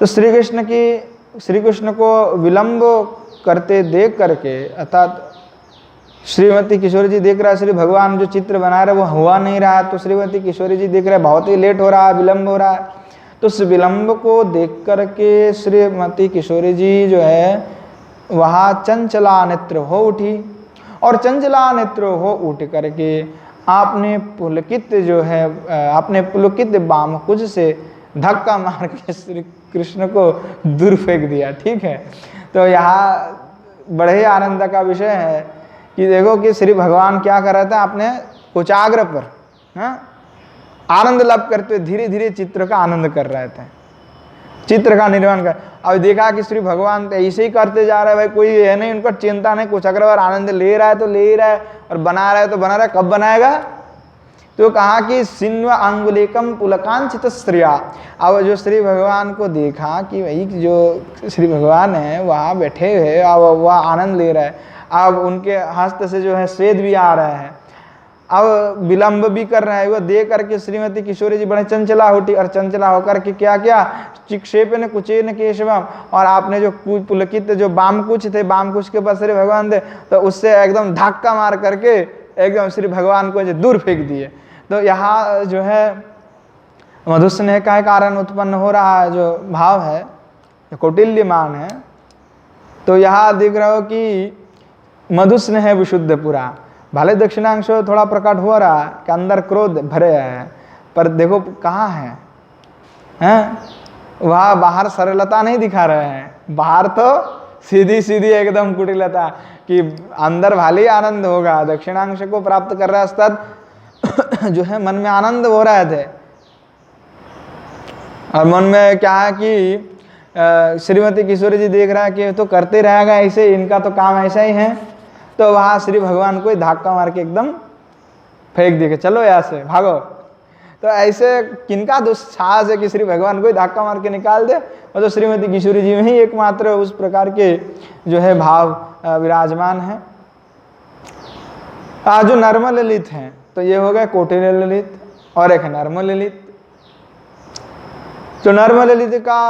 तो श्री कृष्ण को विलंब करते देख करके, अर्थात श्रीमती किशोरी जी देख रहा है श्री भगवान जो चित्र बना रहे वो हुआ नहीं रहा है, तो श्रीमती किशोरी जी देख रहे बहुत ही लेट हो रहा है, विलंब हो रहा है। तो उस विलंब को देख करके श्रीमती किशोरी जी जो है वहाँ चंचला नेत्र हो उठी, और चंचला नेत्र हो उठ करके आपने पुलकित जो है आपने पुलकित बामकुज से धक्का मार के श्री कृष्ण को दूर फेंक दिया। ठीक है, तो यहाँ बड़े ही आनंद का विषय है कि देखो कि श्री भगवान क्या कर रहे थे, अपने कुचाग्र पर आनंद लाभ करते धीरे धीरे चित्र का आनंद कर रहे थे, चित्र का निर्माण कर। अब देखा कि श्री भगवान तो ऐसे ही करते जा रहे हैं, भाई कोई है नहीं, उनका चिंता नहीं, कुचाग्र और आनंद ले रहा है तो ले ही रहा है, और बना रहा है तो बना रहा है। कब बनाएगा? तो कहा कि सिन्व अंगुलिकम पुलकांचित स्त्रिया। अब जो श्री भगवान को देखा कि वही जो श्री भगवान है वहाँ बैठे हुए, अब वह आनंद ले रहा है, अब उनके हस्त से जो है स्वेद भी आ रहा है, अब विलंब भी कर रहा है। वह देख करके श्रीमती किशोरी जी बड़े चंचला उठी, और चंचला होकर के क्या क्या चिक्षेपन कुचेन केशवम, और आपने जो पुलकित जो बामकुच थे, बामकुच के पास श्री भगवान थे, तो उससे एकदम धक्का मार करके एकदम श्री भगवान को जो दूर फेंक दिए। तो यहाँ जो है मधुस्नेह का कारण उत्पन्न हो रहा है, जो भाव है कौटिल्यमान है। तो यहाँ दिख रहा हो कि मधुस्नेह विशुद्ध पूरा, भले दक्षिणांश थोड़ा प्रकट हो रहा है कि अंदर क्रोध भरे है, पर देखो कहाँ है? वहाँ बाहर सरलता नहीं दिखा रहे हैं, बाहर तो सीधी सीधी एकदम कुटिलता, कि अंदर भले आनंद होगा, दक्षिणांश को प्राप्त कर रहा है, जो है मन में आनंद हो रहे थे। और मन में क्या है कि श्रीमती किशोरी जी देख रहा है कि तो करते रहेगा ऐसे, इनका तो काम ऐसा ही है। तो वहाँ श्री भगवान को धक्का मार के एकदम फेंक दिए, चलो यहाँ से भागो। तो ऐसे किनका दुस्साहस है कि श्री भगवान को धक्का मार के निकाल दे, और तो श्रीमती किशोरी जी में ही एकमात्र उस प्रकार के जो है भाव विराजमान है। जो नर्म ललित हैं, तो ये हो गए कौटिल्य ललित, और एक नर्म ललित। तो नर्म ललित का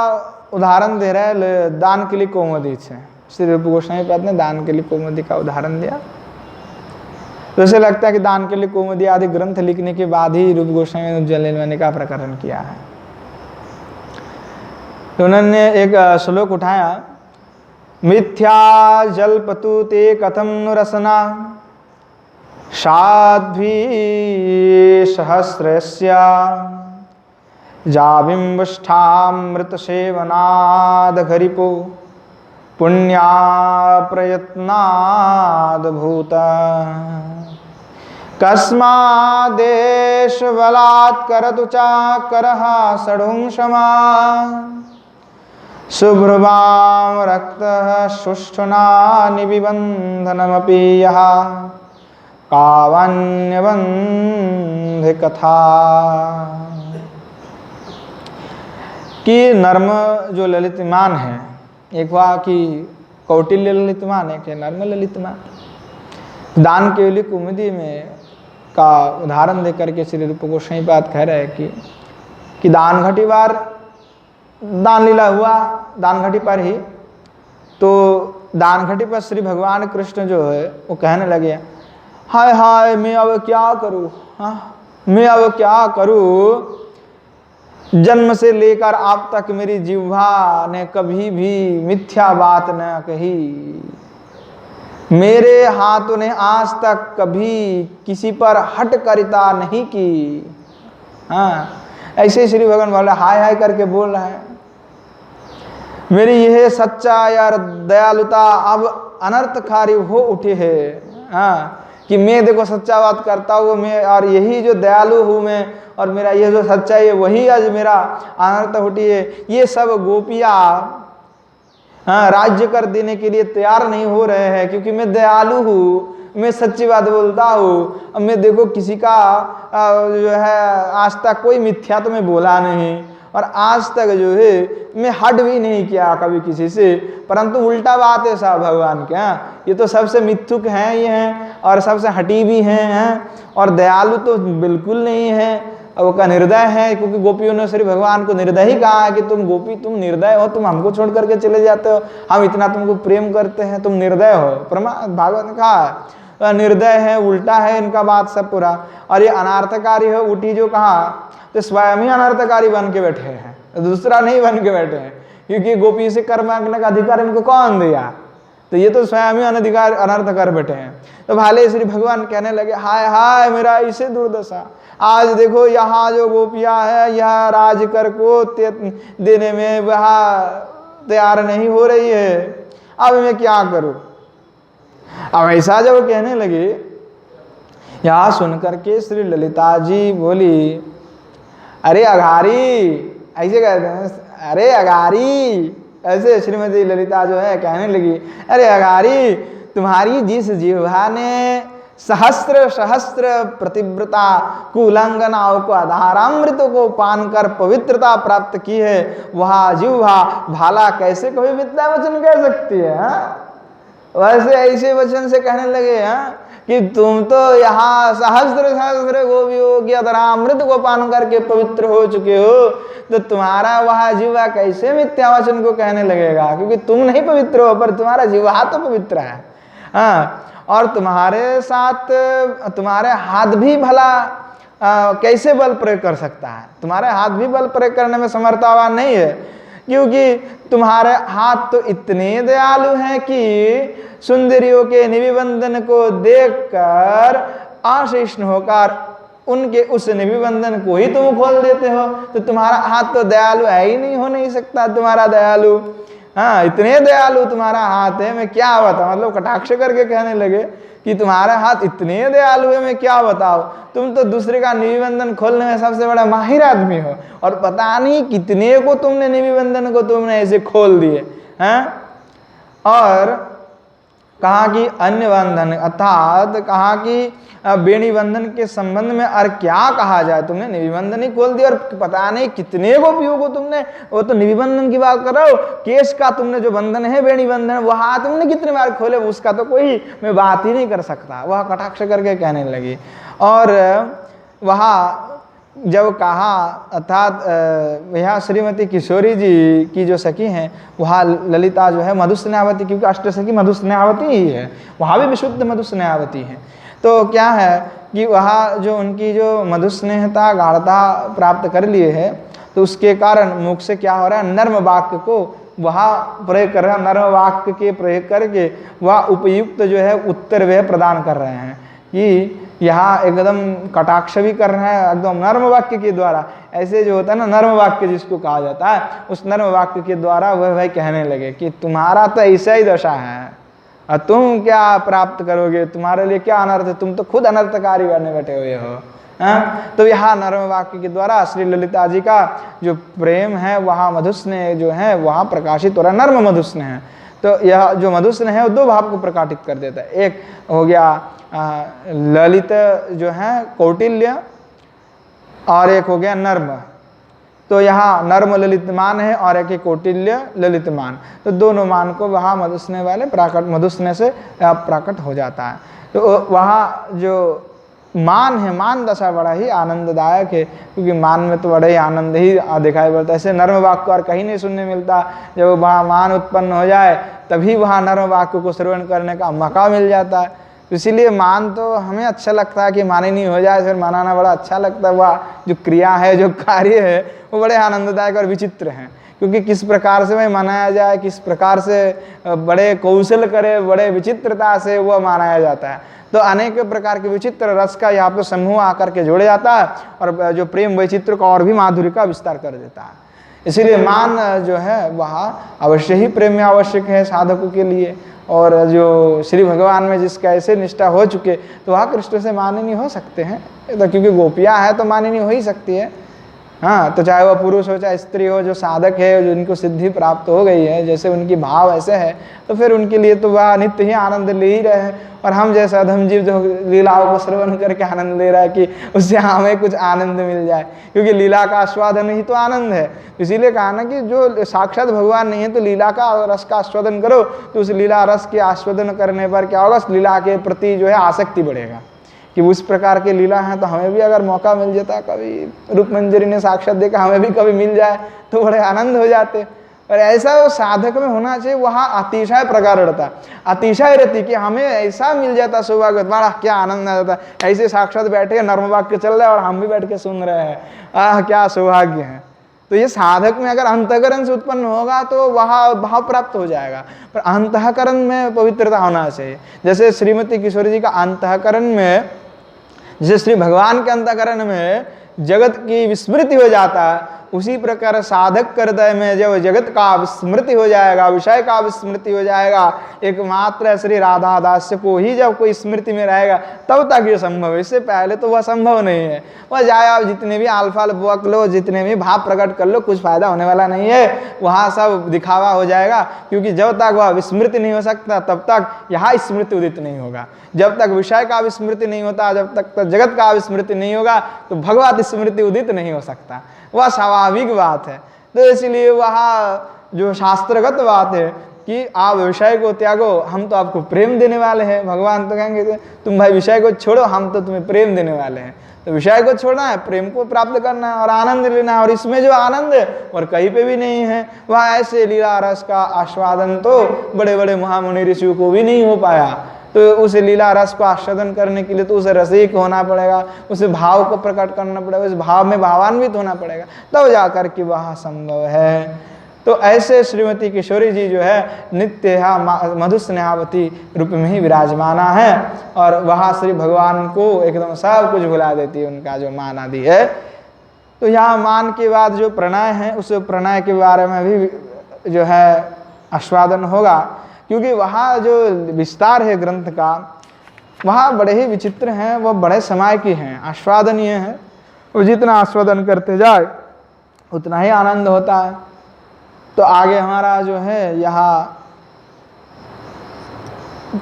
उदाहरण दे रहा है दान के लिए कौमुदी से, श्री रूप गोस्वामी पाद ने दान के लिए कौमुदी का उदाहरण दिया। तो ऐसे लगता है कि दान के लिए कौमुदी आदि ग्रंथ लिखने के बाद ही रूप गोस्वामी ने उज्जवल नीलमणि का प्रकरण किया है। तो उन्होंने एक श्लोक उठाया, मिथ्या जल्पतु ते कथम नु रसना साध्वी सहस्रस्या जाबिम्बष्ठामृत सेवनाद घरिपो पुण्या प्रयत्नाद भूता कस्मादेश बलात्करतु चाकरः षडुंशमा शुभ्रवाम रक्तः सुष्ठुना निबन्धनमपि यः कावन्यबन्ध कथा। कि नर्म जो ललितमान है, एक वह कि कौटिल्य ललितमान है, कि नर्म ललितमान। दान के लिए कुमुदी में का उदाहरण देकर के श्री रूप गोस्वामी पाद कह रहे हैं कि दान घटी बार दान लीला हुआ, दान घटी पर ही, तो दान घटी पर श्री भगवान कृष्ण जो है वो कहने लगे, हाय हाय मैं अब क्या करूँ, मैं अब क्या करूँ, जन्म से लेकर आप तक मेरी जिह्वा ने कभी भी मिथ्या बात न कही, मेरे हाथों ने आज तक कभी किसी पर हठकारिता नहीं की। ऐसे श्री भगवान बोला, हाय हाय करके बोल रहा है, मेरी यह सच्चा यार दयालुता अब अनर्थकारी हो उठी है। कि मैं देखो सच्चा बात करता हूँ मैं, और यही जो दयालु हूँ मैं, और मेरा ये जो सच्चाई है वही आज मेरा अनर्थ उठी है। ये सब गोपियाँ राज्य कर देने के लिए तैयार नहीं हो रहे हैं, क्योंकि मैं दयालु हूँ, मैं सच्ची बात बोलता हूँ। अब मैं देखो किसी का जो है आज तक कोई मिथ्या तो मैं बोला नहीं, और आज तक जो है मैं हट भी नहीं किया कभी किसी से, परंतु उल्टा बात है साहब भगवान के। ये तो सबसे मिथ्युक हैं ये हैं, और सबसे हटी भी हैं, और दयालु तो बिल्कुल नहीं है, और उसका निर्दय है, क्योंकि गोपियों ने श्री भगवान को निर्दय ही कहा है कि तुम गोपी तुम निर्दय हो, तुम हमको छोड़ करके चले जाते हो, हम इतना तुमको प्रेम करते हैं, तुम निर्दय हो। भागवत ने कहा निर्दय है, उल्टा है इनका बात सब पूरा। और ये अनार्थकारी है, उठी जो कहा तो स्वयं ही अनर्थकारी बन के बैठे हैं, दूसरा नहीं बन के बैठे हैं, क्योंकि गोपी से कर्म मांगने का अधिकार इनको कौन दिया, तो ये तो स्वयं ही अनधिकार अनर्थ कर बैठे हैं। तो भाले श्री भगवान कहने लगे, हाय हाय मेरा इसे दुर्दशा, आज देखो यहाँ जो गोपियाँ है यह राजकर को देने में वह तैयार नहीं हो रही है, अब मैं क्या करूँ। अब ऐसा जब कहने लगी, यह सुनकर के श्री ललिता जी बोली, अरे अघारी, ऐसे कहते हैं, अरे अघारी, ऐसे श्रीमती ललिता जो है कहने लगी, अरे अघारी, तुम्हारी जिस जिह्वा ने सहस्त्र सहस्त्र प्रतिव्रता कुलांगनाओं को आधारामृत को पान कर पवित्रता प्राप्त की है, वह जिह्वा भाला कैसे कोई मिथ्या वचन कह सकती है? वैसे ऐसे वचन से कहने लगे कि तुम तो यहाँ सहस्त्र सहस्त्र गोपियों की अधरामृत को पान करके पवित्र हो चुके हो, तो तुम्हारा वह जीवा कैसे मिथ्या वचन को कहने लगेगा? क्योंकि तुम नहीं पवित्र हो, पर तुम्हारा जीवा तो पवित्र है। हाँ, और तुम्हारे साथ तुम्हारे हाथ भी भला कैसे बल प्रयोग कर सकता है? तुम्हारे हाथ भी बल प्रयोग करने में समर्थवान नहीं है, क्योंकि तुम्हारे हाथ तो इतने दयालु हैं कि सुंदरियों के निविबंधन को देखकर आशीर्ण होकर उनके उस निविबंधन को ही तुम खोल देते हो। तो तुम्हारा हाथ तो दयालु है ही नहीं, हो नहीं सकता तुम्हारा दयालु। हाँ, इतने दयालु तुम्हारा हाथ है, मैं क्या बता, मतलब कटाक्ष करके कहने लगे कि तुम्हारा हाथ इतने दयालु है, मैं क्या बताओ, तुम तो दूसरे का निविबंधन खोलने में सबसे बड़ा माहिर आदमी हो, और पता नहीं कितने को तुमने निविबंधन को तुमने ऐसे खोल दिए हैं। और कहा कि अन्य बंधन, अर्थात कहा कि बेणी बंधन के संबंध में और क्या कहा जाए, तुमने निविबंधन ही खोल दिया, और पता नहीं कितने गोपियों को तुमने, वो तो निविबंधन की बात कर रहा हो, केश का तुमने जो बंधन है बेणी बंधन, वह तुमने कितने बार खोले, उसका तो कोई मैं बात ही नहीं कर सकता। वह कटाक्ष करके कहने लगी। और वह जब कहा, अर्थात यह श्रीमती किशोरी जी की जो सखी हैं, वहाँ ललिता जो है मधुस्नेहावती, क्योंकि अष्टसखी मधुस्नेहावती ही है, वहाँ भी विशुद्ध मधुस्नेहावती है। तो क्या है कि वहाँ जो उनकी जो मधुस्नेहता गाढ़ता प्राप्त कर लिए है, तो उसके कारण मुख से क्या हो रहा है, नर्म वाक्य को वहाँ प्रयोग कर रहा है, नर्म वाक्य के प्रयोग करके वह उपयुक्त जो है उत्तर वह प्रदान कर रहे हैं कि यहाँ एकदम कटाक्ष भी कर रहे हैं एकदम नर्म वाक्य के द्वारा। ऐसे जो होता है ना नर्म वाक्य जिसको कहा जाता है, उस नर्म वाक्य के द्वारा वह भाई कहने लगे कि तुम्हारा तो ऐसा ही दशा है, और तुम क्या प्राप्त करोगे, तुम्हारे लिए क्या अनर्थ है, तुम तो खुद अनर्थकारी बनने बैठे हुए हो। तो यहाँ नर्म वाक्य के द्वारा श्री ललिता जी का जो प्रेम है, वहाँ मधुस्नेह जो है वहाँ प्रकाशित हो रहा है, नर्म मधुस्नेह है। तो यह जो मधुस्नेह है वो दो भाव को प्रकाशित कर देता है। एक हो गया ललित जो है कौटिल्य, और एक हो गया नर्म। तो यहाँ नर्म ललितमान है और एक कौटिल्य ललितमान, तो दोनों मान को वहाँ मधुस्नेह वाले प्राकट, मधुस्नेह से प्राकट हो जाता है। तो वहाँ जो मान है, मान दशा बड़ा ही आनंददायक है, क्योंकि मान में तो बड़ा ही आनंद ही दिखाई पड़ता है। ऐसे नर्म वाक्य और कहीं नहीं सुनने मिलता, जब वहाँ मान उत्पन्न हो जाए तभी वहाँ नर्म वाक्य को श्रवण करने का मौका मिल जाता है। तो इसीलिए मान तो हमें अच्छा लगता है कि माने नहीं हो जाए, फिर मनाना बड़ा अच्छा लगता है। वह जो क्रिया है, जो कार्य है, वो बड़े आनंददायक और विचित्र हैं, क्योंकि किस प्रकार से वह मनाया जाए, किस प्रकार से बड़े कौशल करे, बड़े विचित्रता से वह मनाया जाता है। तो अनेक प्रकार के विचित्र रस का यहाँ पे समूह आकर के जोड़े जाता है, और जो प्रेम वैचित्र का और भी माधुर्य का विस्तार कर देता है। इसीलिए मान जो है वह अवश्य ही प्रेम में आवश्यक है साधकों के लिए। और जो श्री भगवान में जिसका ऐसे निष्ठा हो चुके, तो वह कृष्ण से माने नहीं हो सकते हैं, तो क्योंकि गोपियाँ है तो माने नहीं हो ही सकती है। हाँ, तो चाहे वह पुरुष हो चाहे स्त्री हो, जो साधक है, जो इनको सिद्धि प्राप्त हो गई है, जैसे उनकी भाव ऐसे है, तो फिर उनके लिए तो वह नित्य ही आनंद ले ही रहे हैं। और हम जैसा अधमजीव जो लीलाओं को श्रवण करके आनंद ले रहा है कि उससे हमें कुछ आनंद मिल जाए, क्योंकि लीला का आस्वादन ही तो आनंद है। इसीलिए कहा ना कि जो साक्षात भगवान नहीं है, तो लीला का रस का आस्वादन करो, तो उस लीला रस के आस्वादन करने पर क्या होगा, लीला के प्रति जो है आसक्ति बढ़ेगा, कि उस प्रकार के लीला हैं। तो हमें भी अगर मौका मिल जाता, कभी रूप मंजरी ने साक्षात देखा, हमें भी कभी मिल जाए तो बड़े आनंद हो जाते। और ऐसा वो साधक में होना चाहिए, वहाँ अतिशय प्रगाढ़ता, अतिशय रहती कि हमें ऐसा मिल जाता सौभाग्य, बड़ा क्या आनंद आ जाता। ऐसे साक्षात बैठे नर्म वाक्य चल रहा है और हम भी बैठ के सुन रहे हैं, क्या सौभाग्य है। तो ये साधक में अगर अंतःकरण से उत्पन्न होगा तो वह भाव प्राप्त हो जाएगा, पर अंतःकरण में पवित्रता होना चाहिए। जैसे श्रीमती किशोरी जी का अंतःकरण में, जैसे श्री भगवान के अंतःकरण में जगत की विस्मृति हो जाता है, उसी प्रकार साधक के हृदय में जब जगत का विस्मृति हो जाएगा, विषय का विस्मृति हो जाएगा, एकमात्र श्री राधा दास्य को ही जब कोई स्मृति में रहेगा तब तक ये संभव है। इससे पहले तो वह संभव नहीं है। वह जाए आप जितने भी अल्फा बक लो, जितने भी भाव प्रकट कर लो, कुछ फायदा होने वाला नहीं है। वहाँ सब दिखावा हो जाएगा, क्योंकि जब तक वह विस्मृति नहीं हो सकता तब तक यहाँ स्मृति उदित नहीं होगा। जब तक विषय का विस्मृति नहीं होता, जब तक जगत का विस्मृति नहीं होगा, तो भगवत स्मृति उदित नहीं हो सकता। वह स्वाभाविक बात है। तो इसलिए वहाँ जो शास्त्रगत बात है कि आप विषय को त्यागो, हम तो आपको प्रेम देने वाले हैं। भगवान तो कहेंगे तुम भाई विषय को छोड़ो, हम तो तुम्हें प्रेम देने वाले हैं। तो विषय को छोड़ना है, प्रेम को प्राप्त करना है और आनंद लेना है। और इसमें जो आनंद है और कहीं पे भी नहीं है। वह ऐसे लीला रस का आस्वादन तो बड़े बड़े महामुनि ऋषियों को भी नहीं हो पाया। तो उस लीला रस को आस्वादन करने के लिए तो उसे रसिक होना पड़ेगा, उसे भाव को प्रकट करना पड़ेगा, उस भाव में भावान्वित होना पड़ेगा, तब जाकर के वह संभव है। तो ऐसे श्रीमती किशोरी जी जो है नित्य यहाँ मधुस्नेहावती रूप में ही विराजमाना है और वहाँ श्री भगवान को एकदम सब कुछ भुला देती है, उनका जो मान आदि है। तो यहाँ मान के बाद जो प्रणय है, उस प्रणय के बारे में भी जो है आस्वादन होगा, क्योंकि वहाँ जो विस्तार है ग्रंथ का, वहाँ बड़े ही विचित्र हैं, वह बड़े समय की हैं, आस्वादनीय हैं। वो जितना आस्वादन करते जाए उतना ही आनंद होता है। तो आगे हमारा जो है यहाँ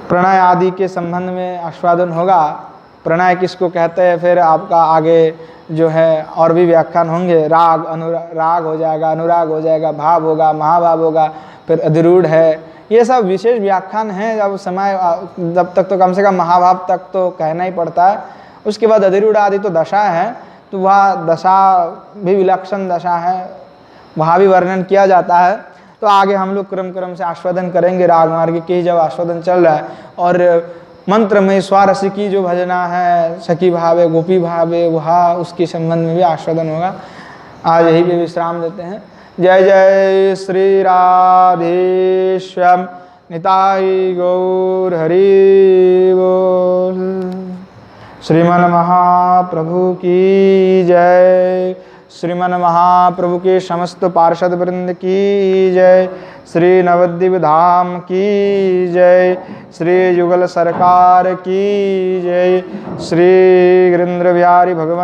प्रणय आदि के संबंध में आस्वादन होगा। प्रणय किसको कहते हैं, फिर आपका आगे जो है और भी व्याख्यान होंगे। राग, अनुराग हो जाएगा, अनुराग हो जाएगा, भाव होगा, महाभाव होगा, फिर अधिरूढ़ है। ये सब विशेष व्याख्यान हैं। जब समय जब तक तो कम से कम महाभाव तक तो कहना ही पड़ता है। उसके बाद अधिरूढ़ आदि तो दशा है, तो वह दशा भी विलक्षण दशा है, वहाँ भी वर्णन किया जाता है। तो आगे हम लोग क्रम से आस्वादन करेंगे। राग मार्ग के जब आस्वादन चल रहा है और मंत्र में स्वारसी की जो भजना है, सखी भावे गोपी भावे, वहाँ उसके संबंध में भी आस्वादन होगा। आज यही पे विश्राम देते हैं। जय जय श्री राधेश्याम निताई गौर हरि बोल। श्रीमन महाप्रभु की जय। श्रीमन महाप्रभु के समस्त पार्षद वृंद की जय। श्री नवद्वीप धाम की जय। श्री युगल सरकार की जय। श्री गिरिंद्र बिहारी भगवान